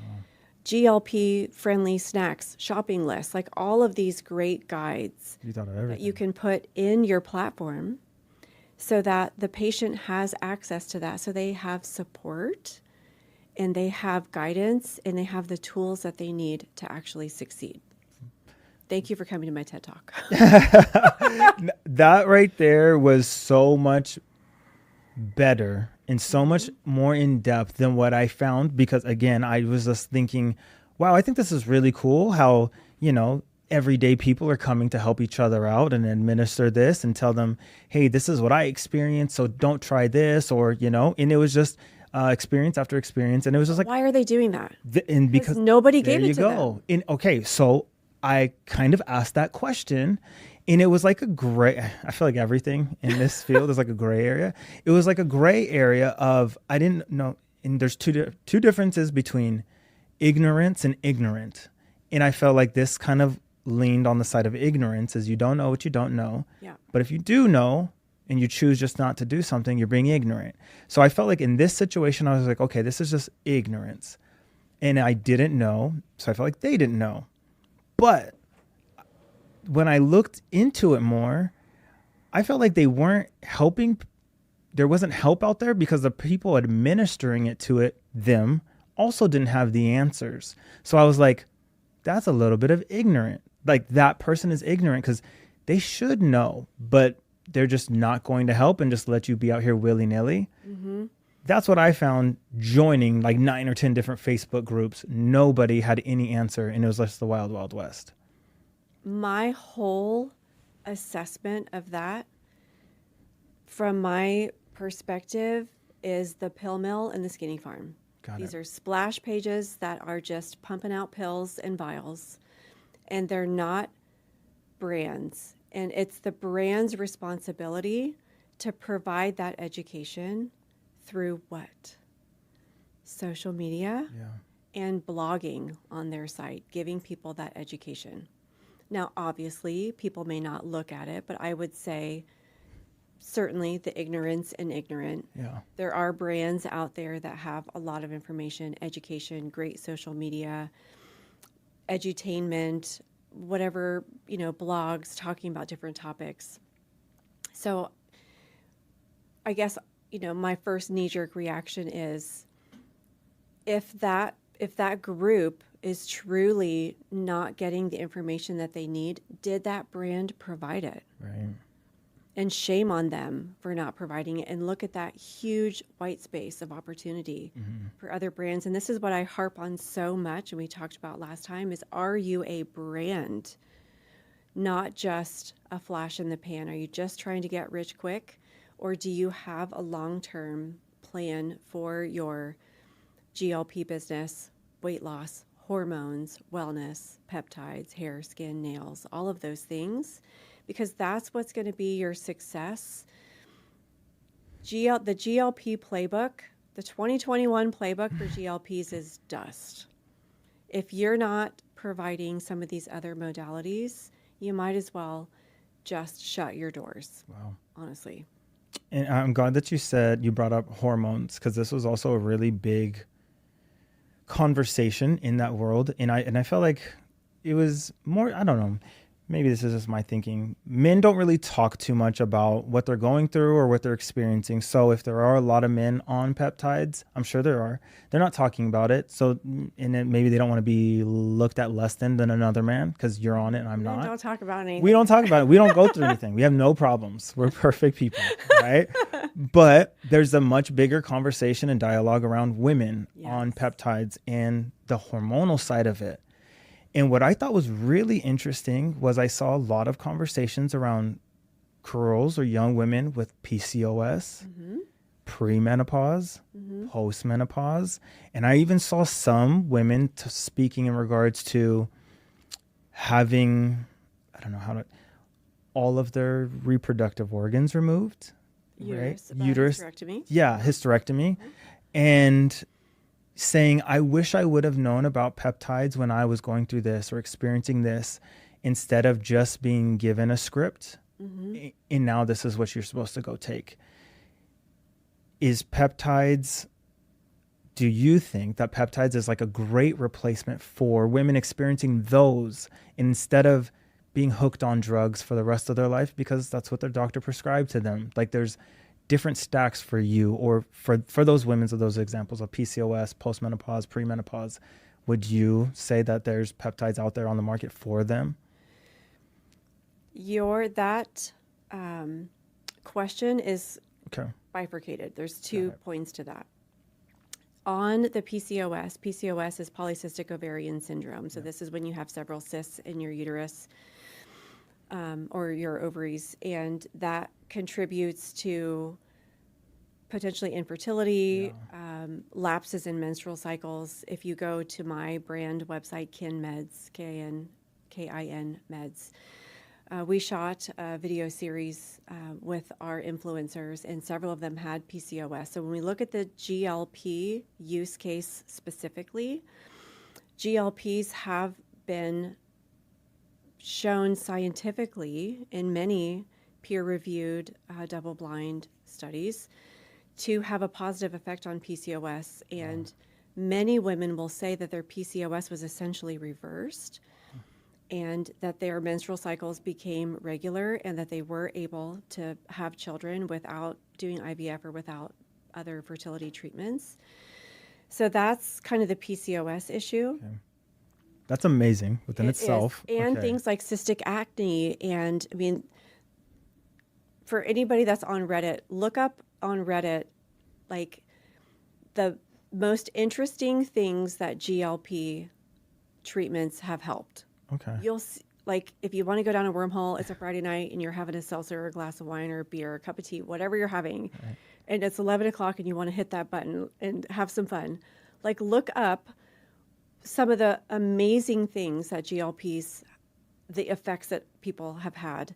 GLP friendly snacks, shopping lists, like all of these great guides that you can put in your platform so that the patient has access to that. So they have support and they have guidance and they have the tools that they need to actually succeed. Thank you for coming to my TED Talk. That right there was so much better and so much more in depth than what I found, because again, I was just thinking, wow, I think this is really cool how, everyday people are coming to help each other out and administer this and tell them, hey, this is what I experienced, so don't try this, or, and it was just experience after experience. And it was just like, why are they doing that? Because nobody gave it to them. Okay, so I kind of asked that question, and it was like I feel like everything in this field is like a gray area. It was like a gray area of, I didn't know, and there's two differences between ignorance and ignorant. And I felt like this kind of leaned on the side of ignorance, as you don't know what you don't know. Yeah. But if you do know and you choose just not to do something, you're being ignorant. So I felt like in this situation, I was like, okay, this is just ignorance. And I didn't know, so I felt like they didn't know. But when I looked into it more, I felt like they weren't helping. There wasn't help out there because the people administering it to them also didn't have the answers. So I was like, that's a little bit of ignorant. Like, that person is ignorant because they should know, but they're just not going to help and just let you be out here willy-nilly. Mm-hmm. That's what I found joining like 9 or 10 different Facebook groups. Nobody had any answer, and it was just the wild, wild west. My whole assessment of that, from my perspective, is the pill mill and the skinny farm. These are splash pages that are just pumping out pills and vials, and they're not brands. And it's the brand's responsibility to provide that education through what? Social media and blogging on their site, giving people that education. Now, obviously, people may not look at it, but I would say certainly the ignorance and ignorant. Yeah. There are brands out there that have a lot of information, education, great social media, edutainment, whatever, blogs talking about different topics. So I guess, my first knee-jerk reaction is if that group is truly not getting the information that they need, did that brand provide it? Right. And shame on them for not providing it. And look at that huge white space of opportunity for other brands. And this is what I harp on so much, and we talked about last time, is are you a brand, not just a flash in the pan? Are you just trying to get rich quick? Or do you have a long-term plan for your GLP business, weight loss, hormones, wellness, peptides, hair, skin, nails, all of those things? Because that's what's going to be your success. The GLP playbook, the 2021 playbook for GLPs is dust. If you're not providing some of these other modalities, you might as well just shut your doors. Wow. Honestly. And I'm glad that you brought up hormones, because this was also a really big conversation in that world. And I felt like it was more, I don't know, maybe this is just my thinking. Men don't really talk too much about what they're going through or what they're experiencing. So if there are a lot of men on peptides, I'm sure there are, they're not talking about it. So, and then maybe they don't want to be looked at less than another man because you're on it and I'm not. Don't talk about anything. We don't talk about it. We don't go through anything. We have no problems. We're perfect people, right? But there's a much bigger conversation and dialogue around women on peptides and the hormonal side of it. And what I thought was really interesting was I saw a lot of conversations around girls or young women with PCOS, premenopause, postmenopause. And I even saw some women speaking in regards to having, all of their reproductive organs removed. Uterus, right? Uterus. Hysterectomy. Yeah, hysterectomy. And saying, I wish I would have known about peptides when I was going through this or experiencing this, instead of just being given a script. And now this is what you're supposed to go take. Is peptides, do you think that peptides is like a great replacement for women experiencing those instead of being hooked on drugs for the rest of their life because that's what their doctor prescribed to them? Like there's different stacks for you, or for those women of those examples of PCOS, postmenopause, premenopause. Would you say that there's peptides out there on the market for them? That question is bifurcated. There's 2 points to that. On the PCOS is polycystic ovarian syndrome. So this is when you have several cysts in your uterus or your ovaries, and that contributes to potentially infertility, lapses in menstrual cycles. If you go to my brand website, Kin Meds, Kin Meds, we shot a video series with our influencers, and several of them had PCOS. So when we look at the GLP use case specifically, GLPs have been shown scientifically in many peer-reviewed double-blind studies to have a positive effect on PCOS. And many women will say that their PCOS was essentially reversed and that their menstrual cycles became regular and that they were able to have children without doing IVF or without other fertility treatments. So that's kind of the PCOS issue. Okay. That's amazing within itself. And things like cystic acne. And I mean, for anybody that's on Reddit, look up on Reddit, like the most interesting things that GLP treatments have helped. Okay. You'll see, like, if you want to go down a wormhole, it's a Friday night and you're having a seltzer or a glass of wine or a beer, or a cup of tea, whatever you're having, and it's 11 o'clock and you want to hit that button and have some fun. Like, look up some of the amazing things that GLPs, the effects that people have had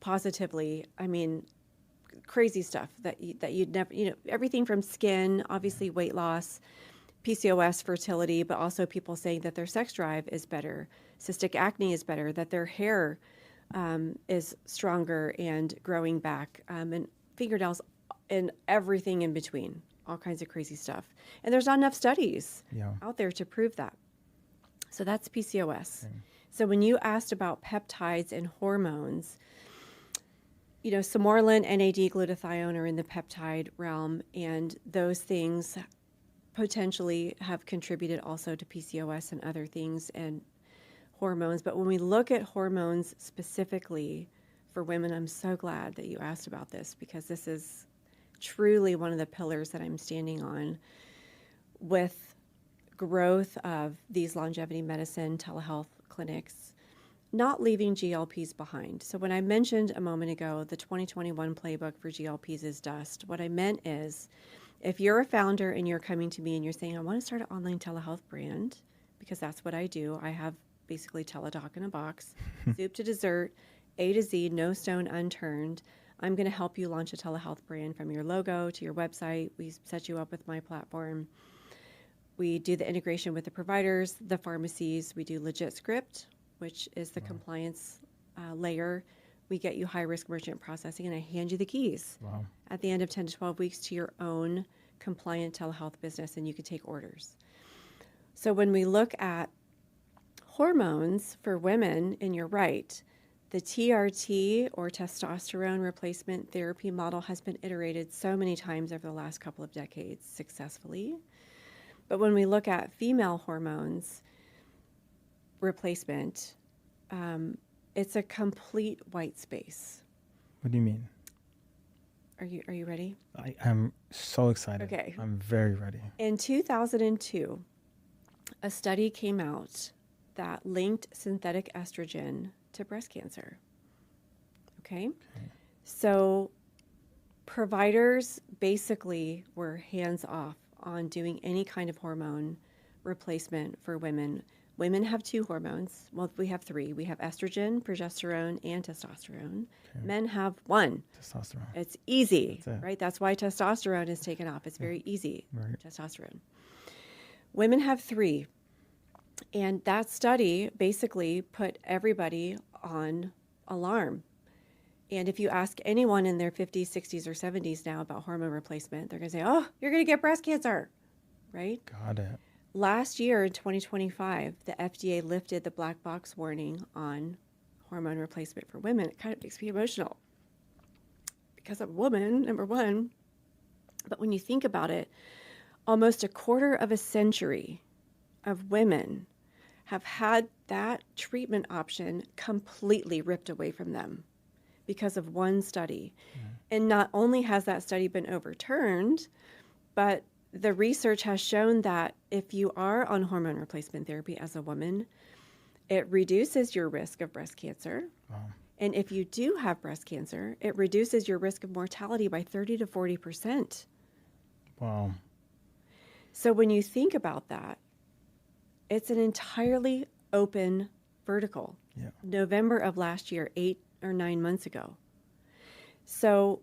positively. I mean, crazy stuff that you'd never, everything from skin, obviously weight loss, PCOS, fertility, but also people saying that their sex drive is better, cystic acne is better, that their hair is stronger and growing back, and fingernails, and everything in between, all kinds of crazy stuff. And there's not enough studies out there to prove that. So that's PCOS. Okay. So when you asked about peptides and hormones, Somorelin, NAD, glutathione are in the peptide realm, and those things potentially have contributed also to PCOS and other things and hormones. But when we look at hormones specifically for women, I'm so glad that you asked about this, because this is truly one of the pillars that I'm standing on with growth of these longevity medicine telehealth clinics, not leaving GLPs behind. So when I mentioned a moment ago, the 2021 playbook for GLPs is dust, what I meant is, if you're a founder and you're coming to me and you're saying, I want to start an online telehealth brand, because that's what I do. I have basically Teladoc in a box, soup to dessert, A to Z, no stone unturned. I'm going to help you launch a telehealth brand from your logo to your website. We set you up with my platform. We do the integration with the providers, the pharmacies. We do legit script, which is the compliance layer. We get you high-risk merchant processing, and I hand you the keys at the end of 10 to 12 weeks to your own compliant telehealth business, and you can take orders. So when we look at hormones for women, and you're right, the TRT, or testosterone replacement therapy model, has been iterated so many times over the last couple of decades successfully. But when we look at female hormones replacement, it's a complete white space. What do you mean? Are you ready? I am so excited. Okay. I'm very ready. In 2002, a study came out that linked synthetic estrogen to breast cancer. Okay? So providers basically were hands off on doing any kind of hormone replacement for women. Women have two hormones. Well, we have three. We have estrogen, progesterone, and testosterone. Okay. Men have one. Testosterone. It's easy, right? That's why testosterone is taken off. It's very easy, testosterone. Women have three. And that study basically put everybody on alarm. And if you ask anyone in their 50s, 60s, or 70s now about hormone replacement, they're going to say, oh, you're going to get breast cancer, right? Got it. Last year, in 2025, the FDA lifted the black box warning on hormone replacement for women. It kind of makes me emotional because I'm a woman, number one. But when you think about it, almost a quarter of a century of women have had that treatment option completely ripped away from them because of one study. And not only has that study been overturned, but the research has shown that if you are on hormone replacement therapy as a woman, it reduces your risk of breast cancer. Wow. And if you do have breast cancer, it reduces your risk of mortality by 30 to 40%. Wow. So when you think about that, it's an entirely open vertical. Yeah. November of last year, 8 or 9 months ago. So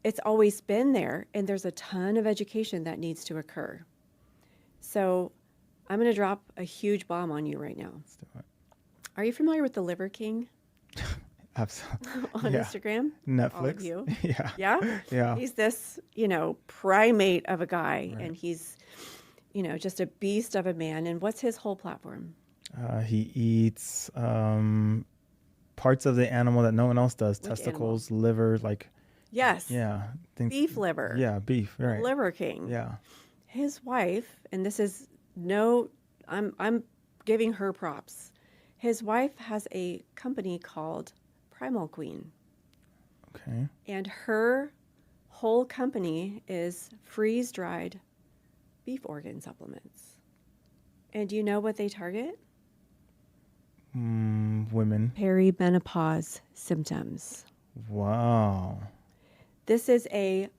it's always been there, and there's a ton of education that needs to occur. So I'm going to drop a huge bomb on you right now. Let's do it. Are you familiar with the Liver King? Absolutely. On Instagram? Netflix. All of you. Yeah. Yeah? Yeah. He's this, primate of a guy, Right. and he's, just a beast of a man. And what's his whole platform? He eats parts of the animal that no one else does. Which testicles, liver, Yes. Yeah. Beef liver. Yeah, beef, right. Liver King. Yeah. His wife, and this is I'm giving her props. His wife has a company called Primal Queen. Okay. And her whole company is freeze-dried beef organ supplements. And do you know what they target? Women. Perimenopause symptoms. Wow. This is I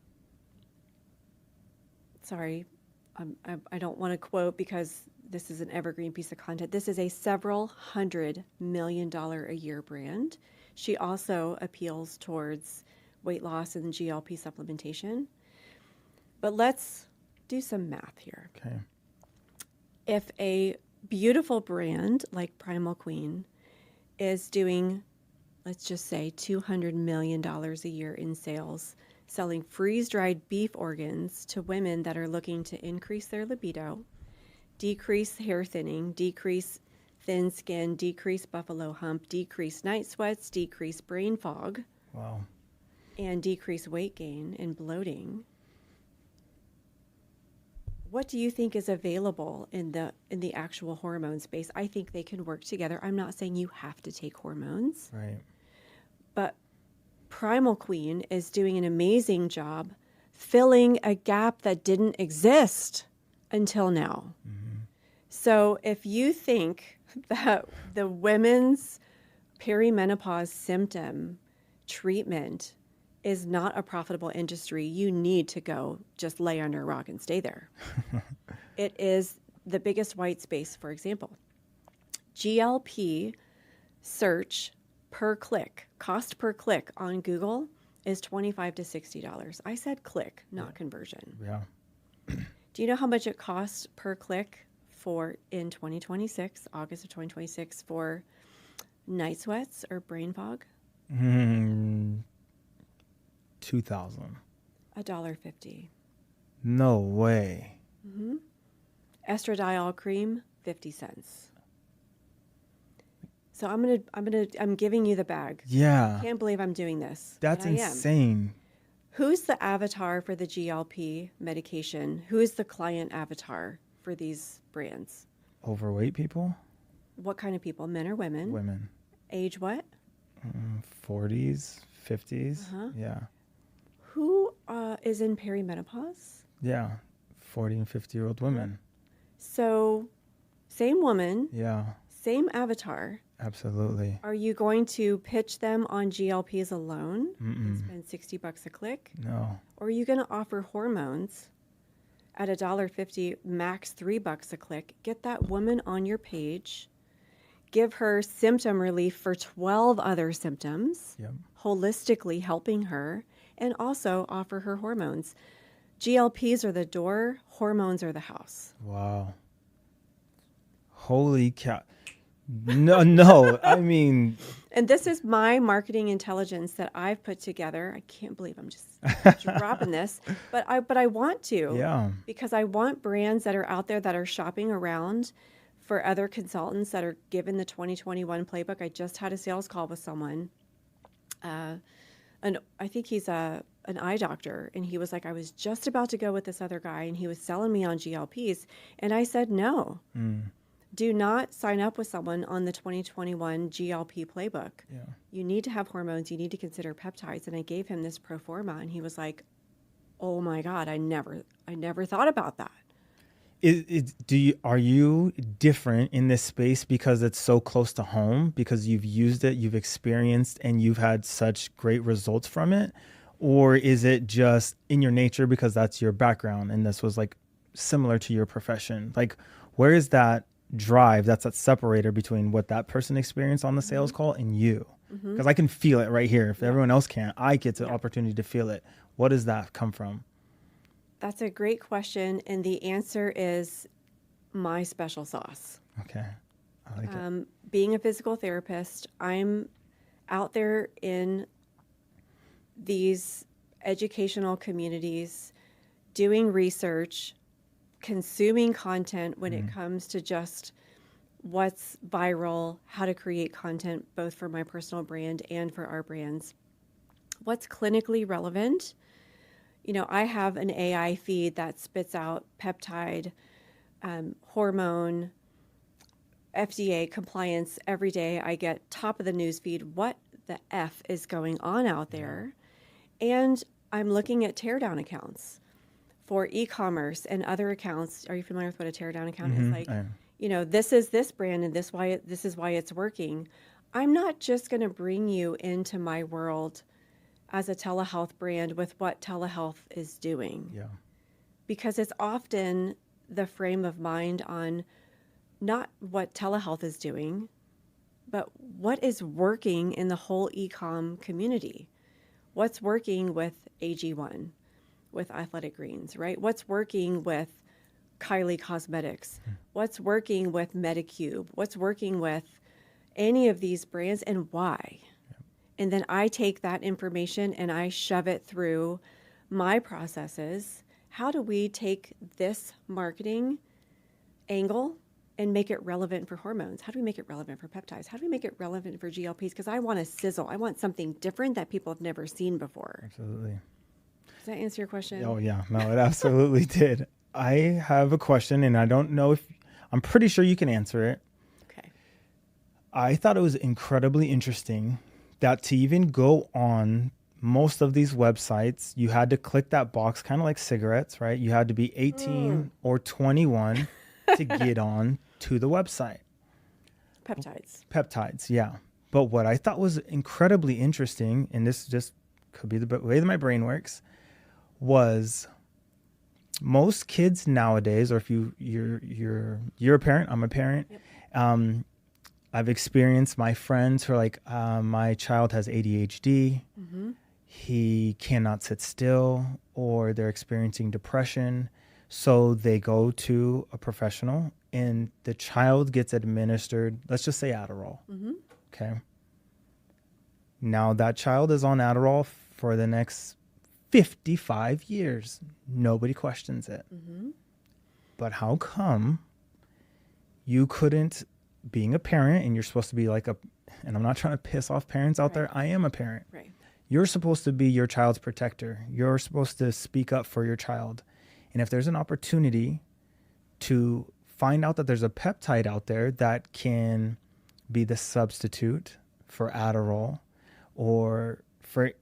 don't want to quote because this is an evergreen piece of content. This is a several $100 million a year brand. She also appeals towards weight loss and GLP supplementation. But let's do some math here. Okay. If a beautiful brand like Primal Queen is doing, let's just say, $200 million a year in sales, selling freeze-dried beef organs to women that are looking to increase their libido, decrease hair thinning, decrease thin skin, decrease buffalo hump, decrease night sweats, decrease brain fog, Wow. and decrease weight gain and bloating. What do you think is available in the actual hormone space? I think they can work together. I'm not saying you have to take hormones. Right. But Primal Queen is doing an amazing job filling a gap that didn't exist until now. Mm-hmm. So if you think that the women's perimenopause symptom treatment is not a profitable industry, you need to go just lay under a rock and stay there. It is the biggest white space, for example. GLP search per click, cost per click on Google is $25 to $60. I said click, not conversion. Yeah. Do you know how much it costs per click in 2026, August of 2026, for night sweats or brain fog? 2,000. $1.50. No way. Mm-hmm. Estradiol cream, 50 cents. So I'm giving you the bag. Yeah. Can't believe I'm doing this. That's but I am. insane. Who's the avatar for the GLP medication? Who is the client avatar for these brands? Overweight people? What kind of people? Men or women? Women. Age what? 40s, 50s. Uh-huh. Yeah. Who is in perimenopause? Yeah. 40 and 50-year-old women. So same woman, Yeah. same avatar. Absolutely. Are you going to pitch them on GLPs alone and spend $60 a click? No. Or are you going to offer hormones at $1.50, max $3 a click? Get that woman on your page, give her symptom relief for 12 other symptoms, Yep. holistically helping her, and also offer her hormones. GLPs are the door, hormones are the house. Wow. Holy cow. No, I mean. And this is my marketing intelligence that I've put together. I can't believe I'm just dropping this, but I want to. Yeah. Because I want brands that are out there that are shopping around for other consultants that are given the 2021 playbook. I just had a sales call with someone, and I think he's an eye doctor, and he was like, I was just about to go with this other guy, and he was selling me on GLPs, and I said no. Do not sign up with someone on the 2021 GLP playbook. Yeah. You need to have hormones. You need to consider peptides. And I gave him this pro forma, and he was like, "Oh my God, I never thought about that." Are you different in this space because it's so close to home, because you've used it, you've experienced, and you've had such great results from it? Or is it just in your nature because that's your background and this was like similar to your profession? Like, where is that drive, that's that separator between what that person experienced on the sales call and you? Because I can feel it right here. If everyone else can't, I get the opportunity to feel it. What does that come from? That's a great question, and the answer is my special sauce. Okay, I like it. Being a physical therapist, I'm out there in these educational communities doing research, consuming content when it comes to just what's viral, how to create content both for my personal brand and for our brands. What's clinically relevant? You know, I have an AI feed that spits out peptide, hormone, FDA compliance every day. I get top of the news feed. What the F is going on out there? And I'm looking at teardown accounts for e-commerce and other accounts. Are you familiar with what a teardown account is? Like, you know, this is this brand and this is why it's working. I'm not just going to bring you into my world as a telehealth brand with what telehealth is doing. Yeah. Because it's often the frame of mind on not what telehealth is doing, but what is working in the whole e-com community. What's working with AG1, with Athletic Greens, right? What's working with Kylie Cosmetics? What's working with Medicube? What's working with any of these brands, and why? And then I take that information and I shove it through my processes. How do we take this marketing angle and make it relevant for hormones? How do we make it relevant for peptides? How do we make it relevant for GLPs? Because I want a sizzle. I want something different that people have never seen before. Absolutely. Does that answer your question? Oh, yeah. No, it absolutely did. I have a question, and I don't know if I'm pretty sure you can answer it. Okay. I thought it was incredibly interesting that to even go on most of these websites, you had to click that box, kind of like cigarettes, right? You had to be 18 or 21 to get on to the website. Peptides, yeah. But what I thought was incredibly interesting, and this just could be the way that my brain works, was most kids nowadays, or if you're a parent, I'm a parent. Yep. I've experienced my friends who are like, my child has ADHD. Mm-hmm. He cannot sit still, or they're experiencing depression. So they go to a professional and the child gets administered, let's just say Adderall. Mm-hmm. Okay. Now that child is on Adderall for the next 55 years. Nobody questions it. Mm-hmm. But how come you couldn't, being a parent, and you're supposed to be like and I'm not trying to piss off parents out there. I am a parent. Right. You're supposed to be your child's protector. You're supposed to speak up for your child. And if there's an opportunity to find out that there's a peptide out there that can be the substitute for Adderall or for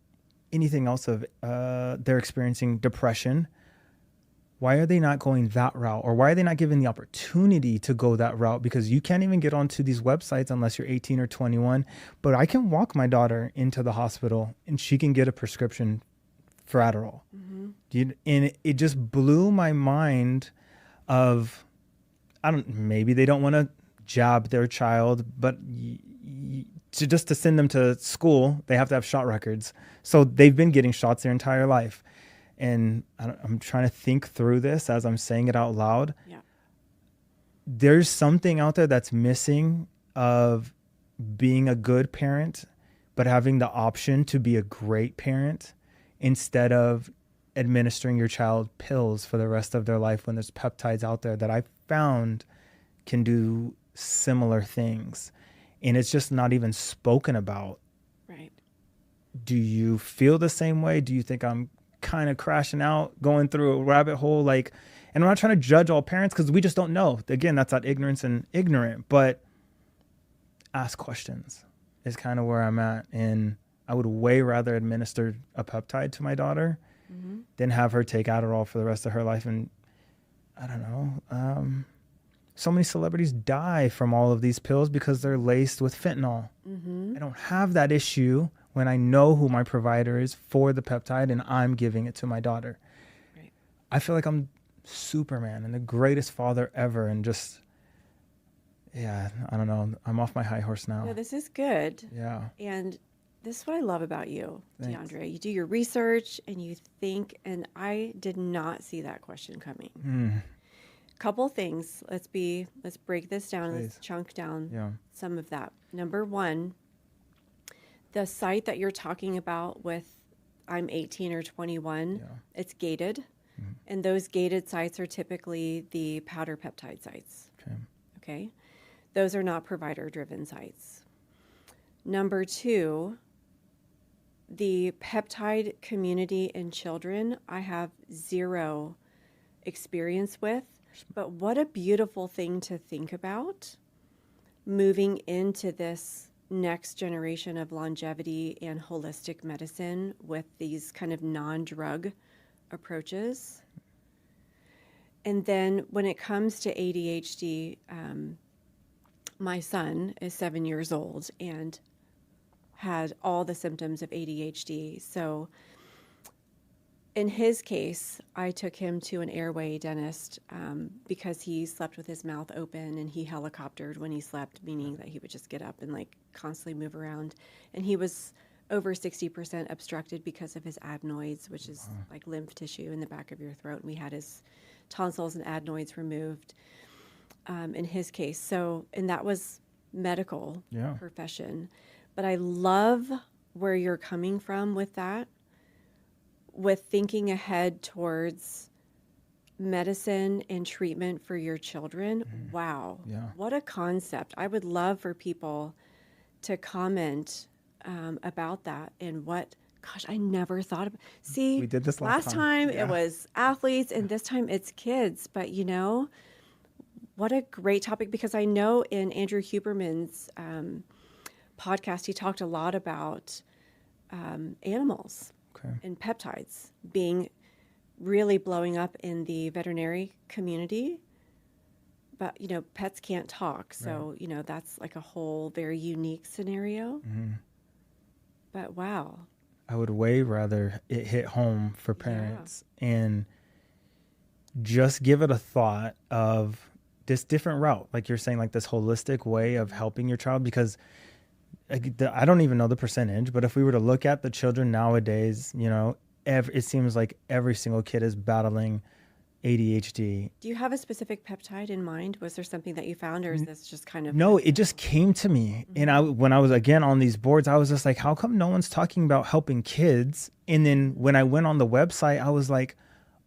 anything else of they're experiencing depression, why are they not going that route? Or why are they not given the opportunity to go that route? Because you can't even get onto these websites unless you're 18 or 21. But I can walk my daughter into the hospital and she can get a prescription for Adderall. Mm-hmm. And it just blew my mind of, maybe they don't want to jab their child, but to send them to school, they have to have shot records. So they've been getting shots their entire life. And I'm trying to think through this as I'm saying it out loud. Yeah. There's something out there that's missing of being a good parent, but having the option to be a great parent instead of administering your child pills for the rest of their life when there's peptides out there that I found can do similar things. And it's just not even spoken about. Right. Do you feel the same way? Do you think I'm kind of crashing out, going through a rabbit hole? And I'm not trying to judge all parents because we just don't know. Again, that's not ignorance and ignorant, but ask questions is kind of where I'm at. And I would way rather administer a peptide to my daughter than have her take Adderall for the rest of her life. And I don't know. So many celebrities die from all of these pills because they're laced with fentanyl. Mm-hmm. I don't have that issue when I know who my provider is for the peptide and I'm giving it to my daughter. Right. I feel like I'm Superman and the greatest father ever. And just, I don't know. I'm off my high horse now. No, this is good. Yeah. And this is what I love about you, Thanks. DeAndre. You do your research and you think, and I did not see that question coming. Couple things. Let's break this down. Please. Let's chunk down some of that. Number one, the site that you're talking about with I'm 18 or 21, it's gated. Mm-hmm. And those gated sites are typically the powder peptide sites. Okay. Those are not provider-driven sites. Number two, the peptide community in children, I have zero experience with. But what a beautiful thing to think about moving into this next generation of longevity and holistic medicine with these kind of non-drug approaches. And then when it comes to ADHD, my son is 7 years old and had all the symptoms of ADHD. So in his case, I took him to an airway dentist because he slept with his mouth open and he helicoptered when he slept, meaning that he would just get up and constantly move around. And he was over 60% obstructed because of his adenoids, which is like lymph tissue in the back of your throat. And we had his tonsils and adenoids removed in his case. So, and that was medical profession. But I love where you're coming from with that, with thinking ahead towards medicine and treatment for your children. Wow. Yeah. What a concept. I would love for people to comment about that and what, gosh, I never thought of. See, We did this last time Yeah. it was athletes and this time it's kids. But you know, what a great topic, because I know in Andrew Huberman's podcast, he talked a lot about animals and peptides being really blowing up in the veterinary community. But, you know, pets can't talk. So, you know, that's like a whole very unique scenario. But wow. I would way rather it hit home for parents and just give it a thought of this different route. Like you're saying, like this holistic way of helping your child, because I don't even know the percentage, but if we were to look at the children nowadays, you know, it seems like every single kid is battling ADHD. Do you have a specific peptide in mind? Was there something that you found, or is this just kind of... No, it just came to me. And when I was again on these boards, I was just like, how come no one's talking about helping kids? And then when I went on the website, I was like,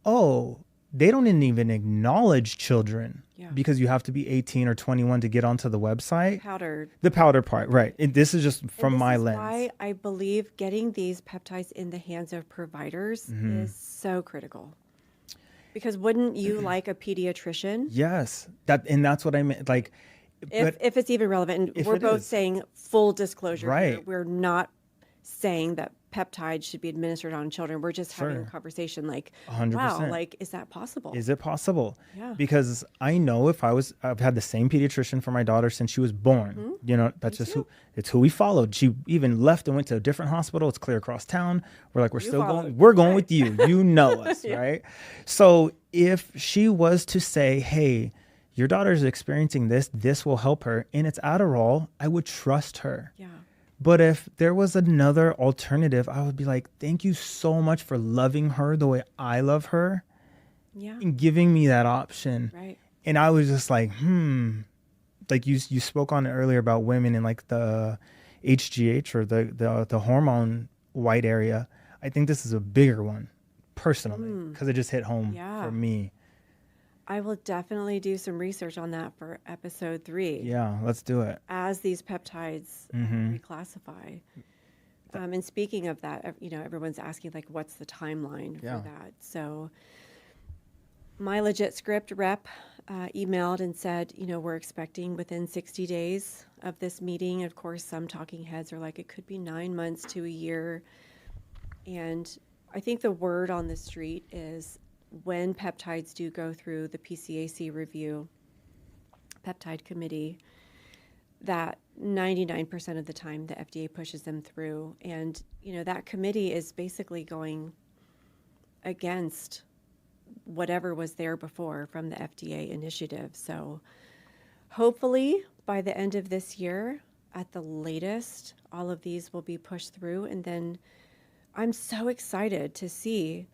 oh, they don't even acknowledge children because you have to be 18 or 21 to get onto the website. The powder part, right. And this is just from my lens. Why I believe getting these peptides in the hands of providers is so critical. Because wouldn't you like a pediatrician? Yes, that's what I meant. Like, if it's even relevant, and we're both saying full disclosure. Right. Here. We're not saying that peptides should be administered on children. We're just having a conversation like, 100%. wow, like, is that possible? Is it possible? Yeah. Because I know I've had the same pediatrician for my daughter since she was born. You know, that's just who we followed. She even left and went to a different hospital. It's clear across town. We're like, we're going with you. You know us, right? So if she was to say, hey, your daughter is experiencing this will help her, and it's Adderall, I would trust her. Yeah. But if there was another alternative, I would be like, thank you so much for loving her the way I love her and giving me that option. Right. And I was just like, like you spoke on it earlier about women in like the HGH or the hormone white area. I think this is a bigger one personally because it just hit home for me. I will definitely do some research on that for episode 3. Yeah, let's do it. As these peptides reclassify. And speaking of that, you know, everyone's asking, like, what's the timeline for that? So my legit script rep emailed and said, you know, we're expecting within 60 days of this meeting. Of course, some talking heads are like, it could be 9 months to a year. And I think the word on the street is, when peptides do go through the PCAC review, peptide committee, that 99% of the time the FDA pushes them through. And, you know, that committee is basically going against whatever was there before from the FDA initiative. So hopefully by the end of this year, at the latest, all of these will be pushed through. And then I'm so excited to see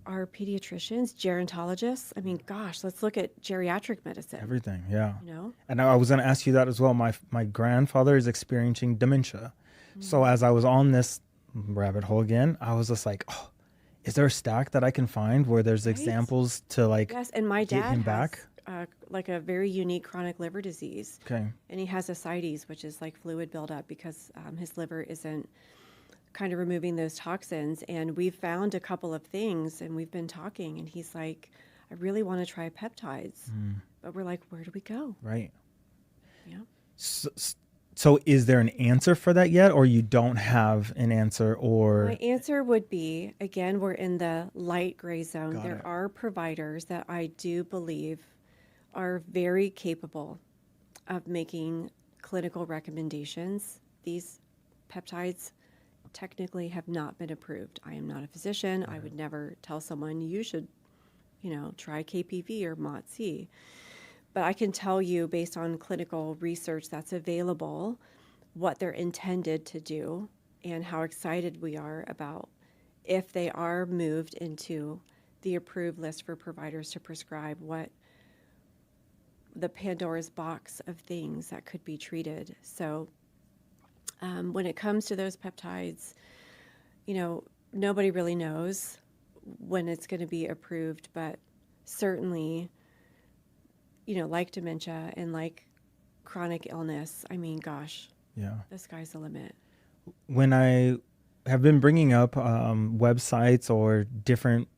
our pediatricians, gerontologists. I mean, gosh, let's look at geriatric medicine. Everything, yeah. You know? And I was going to ask you that as well. My grandfather is experiencing dementia. So as I was on this rabbit hole again, I was just like, oh, is there a stack that I can find where there's examples to like and my get dad him has, back? like a very unique chronic liver disease. Okay. And he has ascites, which is like fluid buildup because his liver isn't kind of removing those toxins. And we've found a couple of things, and we've been talking, and he's like, I really want to try peptides. But we're like, where do we go? Right. Yeah. So is there an answer for that yet, or you don't have an answer? Or my answer would be, again, we're in the light gray zone. There are providers that I do believe are very capable of making clinical recommendations. These peptides technically have not been approved. I am not a physician. I would never tell someone you should, you know, try KPV or MOTs-C. But I can tell you, based on clinical research that's available, what they're intended to do and how excited we are about if they are moved into the approved list for providers to prescribe, what the Pandora's box of things that could be treated. So when it comes to those peptides, nobody really knows when it's going to be approved, but certainly, like dementia and like chronic illness, I mean, gosh, the sky's the limit. When I have been bringing up websites or different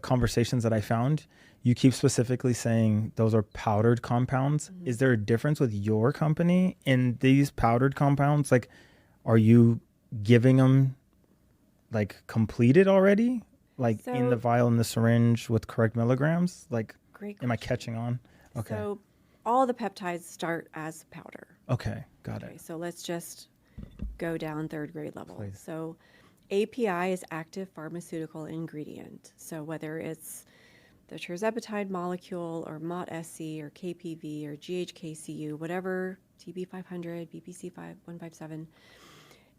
conversations that I found, you keep specifically saying those are powdered compounds. Mm-hmm. Is there a difference with your company in these powdered compounds? Like, are you giving them like completed already? Like in the vial and the syringe with correct milligrams? Like, great question. Am I catching on? Okay. So all the peptides start as powder. Okay, got it. So let's just go down third grade level. Please. So API is active pharmaceutical ingredient. So whether it's the tirzepatide molecule or MOTs-C or KPV or GHKCU, whatever, TB500, BPC157,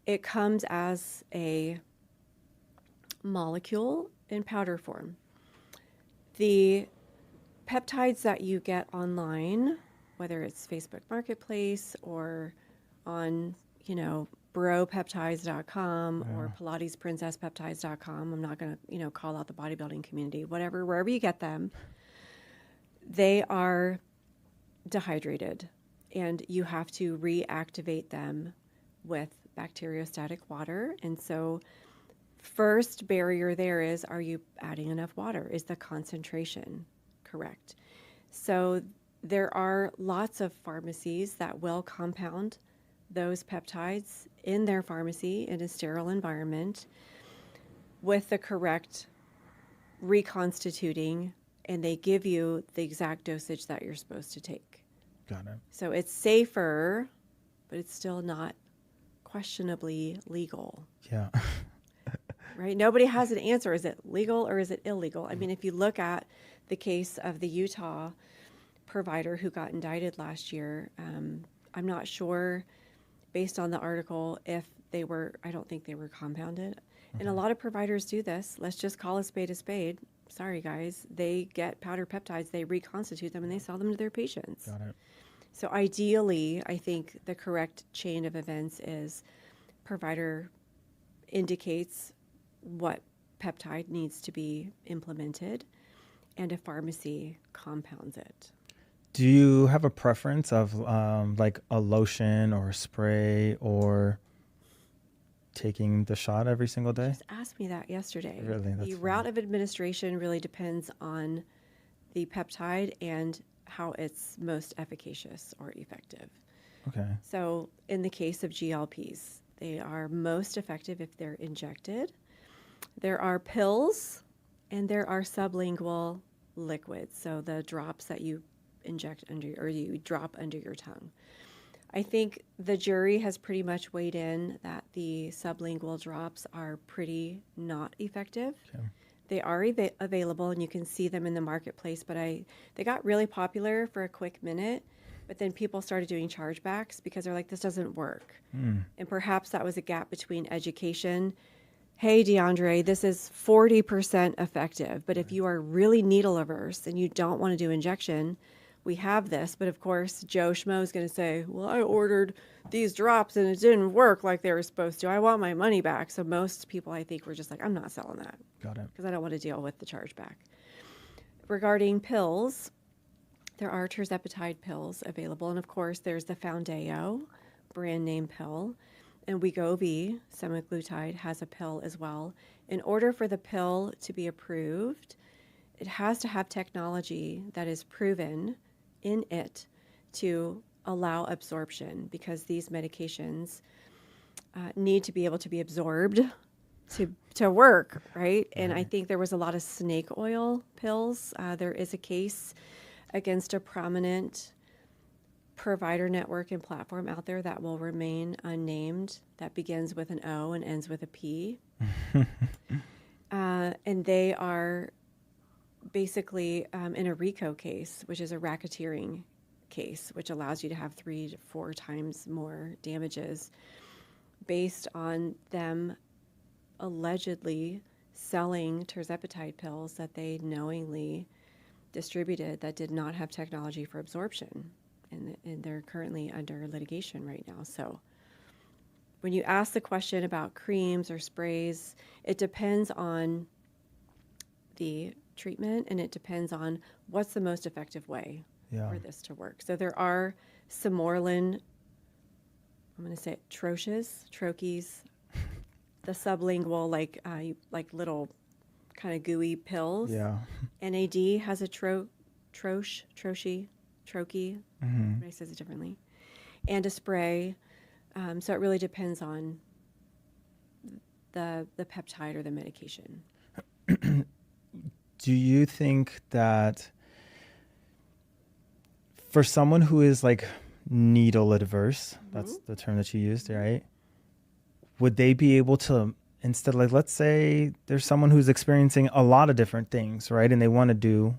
it comes as a molecule in powder form. The peptides that you get online, whether it's Facebook Marketplace or on, bropeptides.com or pilatesprincesspeptides.com. I'm not going to, call out the bodybuilding community, wherever you get them, they are dehydrated and you have to reactivate them with bacteriostatic water. And so first barrier there is, are you adding enough water? Is the concentration correct? So there are lots of pharmacies that will compound those peptides in their pharmacy in a sterile environment with the correct reconstituting, and they give you the exact dosage that you're supposed to take. Got it. So it's safer, but it's still not questionably legal. Yeah. Right? Nobody has an answer. Is it legal or is it illegal? I mean, if you look at the case of the Utah provider who got indicted last year, I'm not sure, based on the article, if they were, I don't think they were compounded. Okay. And a lot of providers do this. Let's just call a spade a spade. Sorry, guys. They get powder peptides, they reconstitute them, and they sell them to their patients. Got it. So ideally, I think the correct chain of events is provider indicates what peptide needs to be implemented, and a pharmacy compounds it. Do you have a preference of like a lotion or a spray or taking the shot every single day? Just asked me that yesterday. Really? That's the route of administration really depends on the peptide and how it's most efficacious or effective. Okay. So in the case of GLPs, they are most effective if they're injected. There are pills and there are sublingual liquids, so the drops that you inject under or you drop under your tongue. I think the jury has pretty much weighed in that the sublingual drops are pretty not effective. Okay. They are available and you can see them in the marketplace, but they got really popular for a quick minute, but then people started doing chargebacks because they're like, this doesn't work. And perhaps that was a gap between education. Hey, DeAndre, this is 40% effective, but if you are really needle averse and you don't want to do injection, we have this. But of course, Joe Schmo is going to say, well, I ordered these drops and it didn't work like they were supposed to. I want my money back. So most people, I think, were just like, I'm not selling that. Got it. Because I don't want to deal with the chargeback. Regarding pills, there are tirzepatide pills available. And of course, there's the Foundeo brand name pill. And Wegovy, semaglutide, has a pill as well. In order for the pill to be approved, it has to have technology that is proven in it to allow absorption, because these medications need to be able to be absorbed to work, right? And I think there was a lot of snake oil pills. There is a case against a prominent provider network and platform out there that will remain unnamed, that begins with an O and ends with a P. And they are basically in a RICO case, which is a racketeering case, which allows you to have 3 to 4 times more damages. based on them allegedly selling tirzepatide pills that they knowingly distributed that did not have technology for absorption. And they're currently under litigation right now. So when you ask the question about creams or sprays, it depends on the treatment and it depends on what's the most effective way for this to work. So there are some Morlin, I'm going to say troches, the sublingual, like little kind of gooey pills. Yeah. NAD has a troche. Everybody says it differently. And a spray. So it really depends on the peptide or the medication. Do you think that for someone who is like needle adverse, that's the term that you used, right? Would they be able to, instead, like, let's say there's someone who's experiencing a lot of different things, right? And they want to do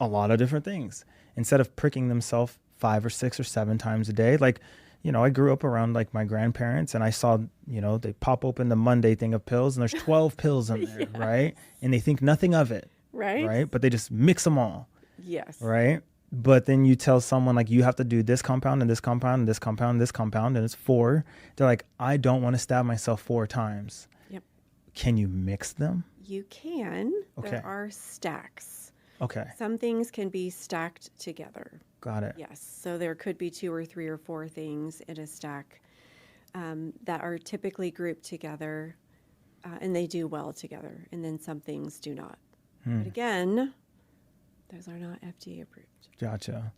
a lot of different things. Instead of pricking themselves 5 or 6 or 7 times a day, like, you know, I grew up around like my grandparents and I saw, you know, they pop open the Monday thing of pills and there's 12 pills in there, right? And they think nothing of it, right? But they just mix them all. Yes. Right? But then you tell someone like you have to do this compound and this compound and this compound and this compound and it's 4. They're like, I don't want to stab myself 4 times. Yep. Can you mix them? You can. Okay. There are stacks. Okay. Some things can be stacked together. Got it. Yes. So there could be 2 or 3 or 4 things in a stack that are typically grouped together and they do well together. And then some things do not. But again, those are not FDA approved. Gotcha.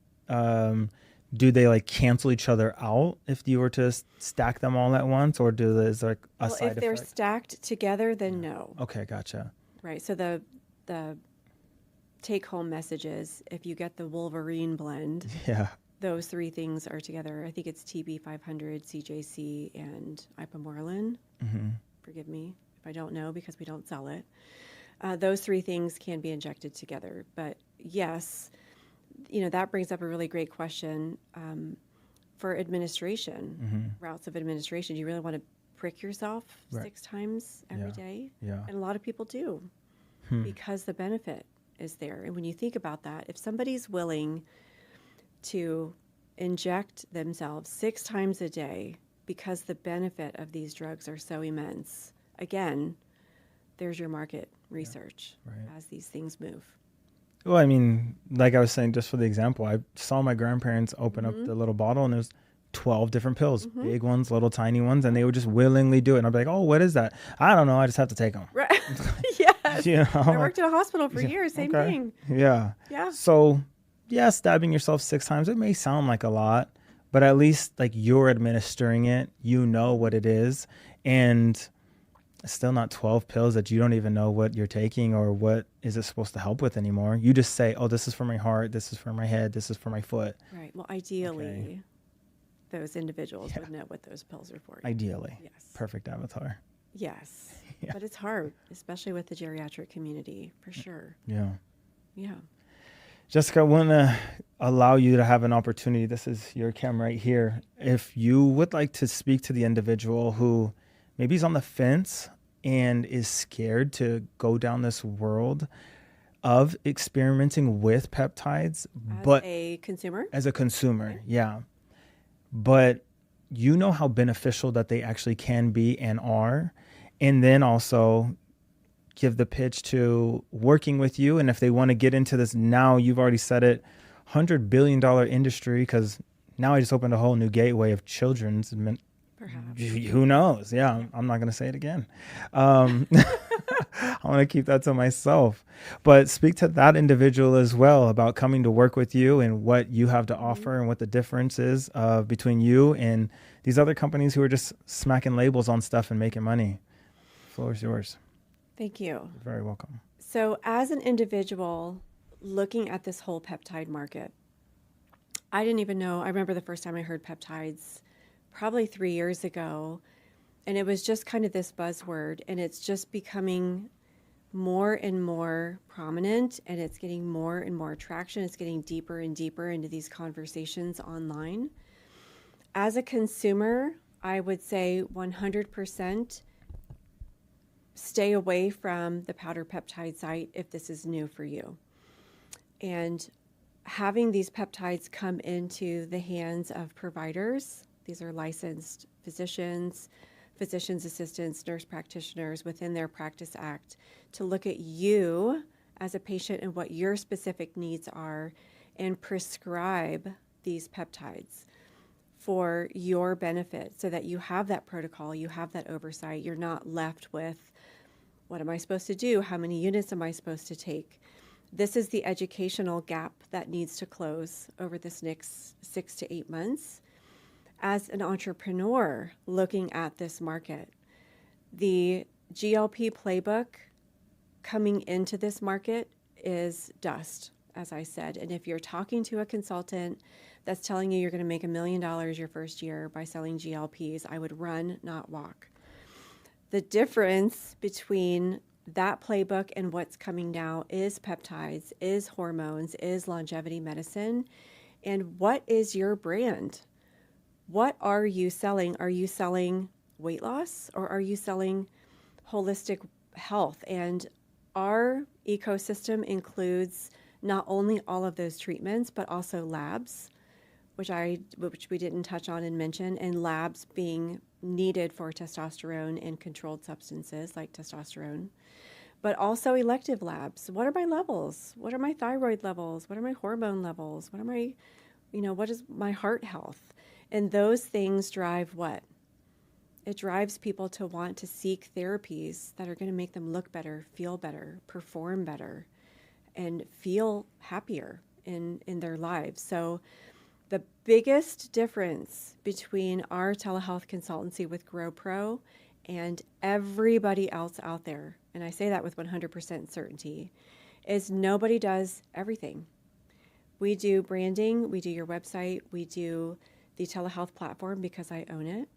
Do they like cancel each other out if you were to stack them all at once, or is there like a side effect? If they're stacked together, then no. Okay, gotcha. Right. So the take-home message is if you get the Wolverine blend, those 3 things are together. I think it's TB500, CJC, and ipamorelin. Forgive me if I don't know because we don't sell it. Those 3 things can be injected together. But yes, you know, that brings up a really great question for administration, routes of administration. Do you really want to prick yourself 6 times every day? Yeah. And a lot of people do because the benefit is there. And when you think about that, if somebody's willing to inject themselves 6 times a day because the benefit of these drugs are so immense, again, there's your market research as these things move. Well, I mean, like I was saying, just for the example, I saw my grandparents open up the little bottle and there's 12 different pills, big ones, little tiny ones, and they would just willingly do it. And I'd be like, oh, what is that? I don't know. I just have to take them. Right. Yes. You know? I worked at a hospital for years. Same thing. Yeah. Yeah. So, yeah, stabbing yourself 6 times, it may sound like a lot, but at least like you're administering it, you know what it is. And it's still not 12 pills that you don't even know what you're taking or what is it supposed to help with anymore. You just say, oh, this is for my heart, this is for my head, this is for my foot. Right. Well, ideally, those individuals would know what those pills are for. Ideally. Yes. Perfect avatar. Yes. But it's hard, especially with the geriatric community, for sure. Yeah. Yeah. Jessica, I want to allow you to have an opportunity. This is your camera right here. If you would like to speak to the individual who maybe he's on the fence and is scared to go down this world of experimenting with peptides. As a consumer? As a consumer, yeah. But you know how beneficial that they actually can be and are. And then also give the pitch to working with you. And if they want to get into this now, you've already said it, $100 billion industry, because now I just opened a whole new gateway of children's. Perhaps. Who knows? Yeah, I'm not going to say it again. I want to keep that to myself. But speak to that individual as well about coming to work with you and what you have to offer and what the difference is between you and these other companies who are just smacking labels on stuff and making money. The floor is yours. Thank you. You're very welcome. So as an individual looking at this whole peptide market, I didn't even know. I remember the first time I heard peptides probably 3 years ago, and it was just kind of this buzzword, and it's just becoming more and more prominent, and it's getting more and more traction. It's getting deeper and deeper into these conversations online. As a consumer, I would say 100% stay away from the powder peptide site if this is new for you. And having these peptides come into the hands of providers, these are licensed physicians, physician's assistants, nurse practitioners within their practice act, to look at you as a patient and what your specific needs are and prescribe these peptides for your benefit so that you have that protocol, you have that oversight. You're not left with, what am I supposed to do? How many units am I supposed to take? This is the educational gap that needs to close over this next 6 to 8 months. As an entrepreneur looking at this market, the GLP playbook coming into this market is dust, as I said. And if you're talking to a consultant that's telling you you're going to make $1 million your first year by selling GLPs, I would run, not walk. The difference between that playbook and what's coming now is peptides, is hormones, is longevity medicine. And what is your brand? What are you selling? Are you selling weight loss or are you selling holistic health? And our ecosystem includes not only all of those treatments, but also labs, which we didn't touch on and mention, and labs being needed for testosterone and controlled substances like testosterone, but also elective labs. What are my levels? What are my thyroid levels? What are my hormone levels? What is my heart health? And those things drive what? It drives people to want to seek therapies that are going to make them look better, feel better, perform better, and feel happier in their lives. So the biggest difference between our telehealth consultancy with GrowPro and everybody else out there, and I say that with 100% certainty, is nobody does everything. We do branding, we do your website, we do the telehealth platform because I own it.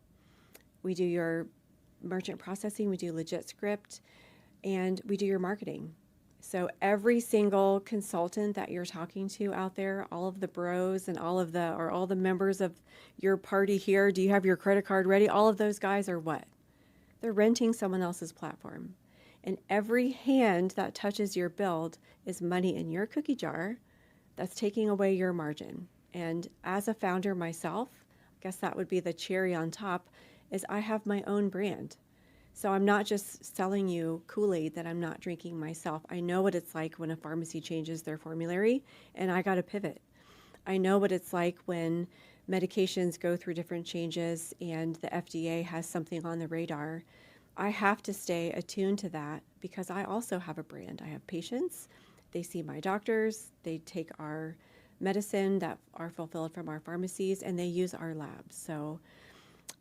We do your merchant processing, we do legit script, and we do your marketing. So every single consultant that you're talking to out there, all of the bros and all the members of your party here, do you have your credit card ready? All of those guys are what? They're renting someone else's platform. And every hand that touches your build is money in your cookie jar that's taking away your margin. And as a founder myself, I guess that would be the cherry on top, is I have my own brand. So I'm not just selling you Kool-Aid that I'm not drinking myself. I know what it's like when a pharmacy changes their formulary and I got to pivot. I know what it's like when medications go through different changes and the FDA has something on the radar. I have to stay attuned to that because I also have a brand. I have patients. They see my doctors. They take our medicine that are fulfilled from our pharmacies and they use our labs. So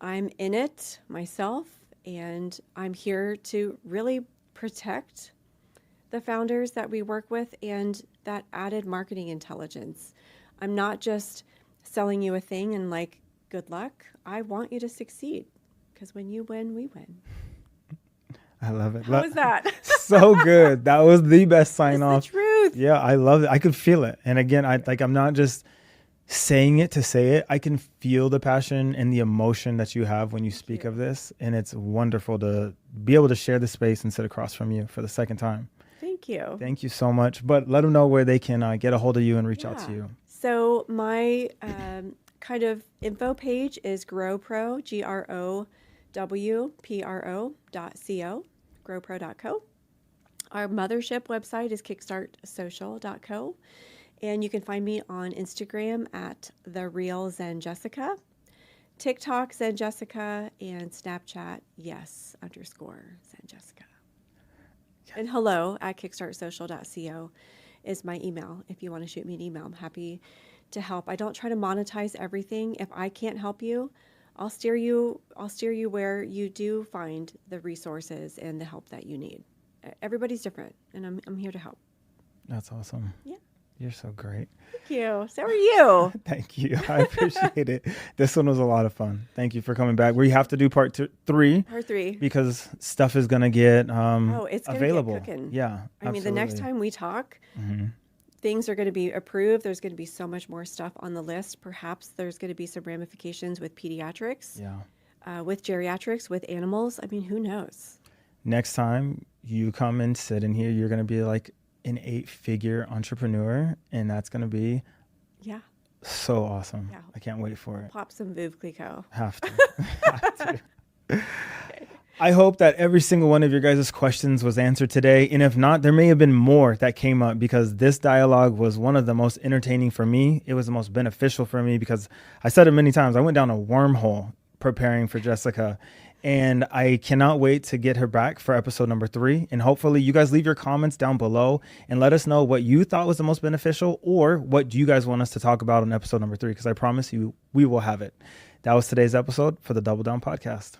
I'm in it myself. And I'm here to really protect the founders that we work with and that added marketing intelligence. I'm not just selling you a thing and like, good luck. I want you to succeed because when you win, we win. I love it. How was that? So good. That was the best sign off. It's the truth. Yeah, I love it. I could feel it. And again, I'm not just saying it to say it. I can feel the passion and the emotion that you have when you speak of this. And it's wonderful to be able to share the space and sit across from you for the second time. Thank you. Thank you so much. But let them know where they can get a hold of you and reach out to you. So my kind of info page is GrowPro, GrowWPRO.co, growpro.co. Our mothership website is kickstartsocial.co. And you can find me on Instagram at @TheRealZenJessica, TikTok Zen Jessica, and Snapchat _Zen Jessica. Yes. And hello at kickstartsocial.co is my email. If you want to shoot me an email, I'm happy to help. I don't try to monetize everything. If I can't help you, I'll steer you where you do find the resources and the help that you need. Everybody's different, and I'm here to help. That's awesome. Yeah. You're so great. Thank you. So are you. Thank you. I appreciate it. This one was a lot of fun. Thank you for coming back. We have to do part 3. Part 3. Because stuff is going to get it's available. Get cooking. Yeah, I absolutely. mean, the next time we talk, things are going to be approved. There's going to be so much more stuff on the list. Perhaps there's going to be some ramifications with pediatrics. Yeah. with geriatrics, with animals. I mean, who knows? Next time you come and sit in here, you're going to be like an 8-figure entrepreneur, and that's going to be so awesome. Yeah. I can't wait for it. Pop some Veuve Clicquot. Have to. Have to. Okay. I hope that every single one of your guys' questions was answered today. And if not, there may have been more that came up, because this dialogue was one of the most entertaining for me. It was the most beneficial for me because I said it many times. I went down a wormhole preparing for Jessica, and I cannot wait to get her back for episode number 3. And hopefully you guys leave your comments down below and let us know what you thought was the most beneficial, or what do you guys want us to talk about on episode number 3, because I promise you we will have it. That was today's episode for the Double Down Podcast.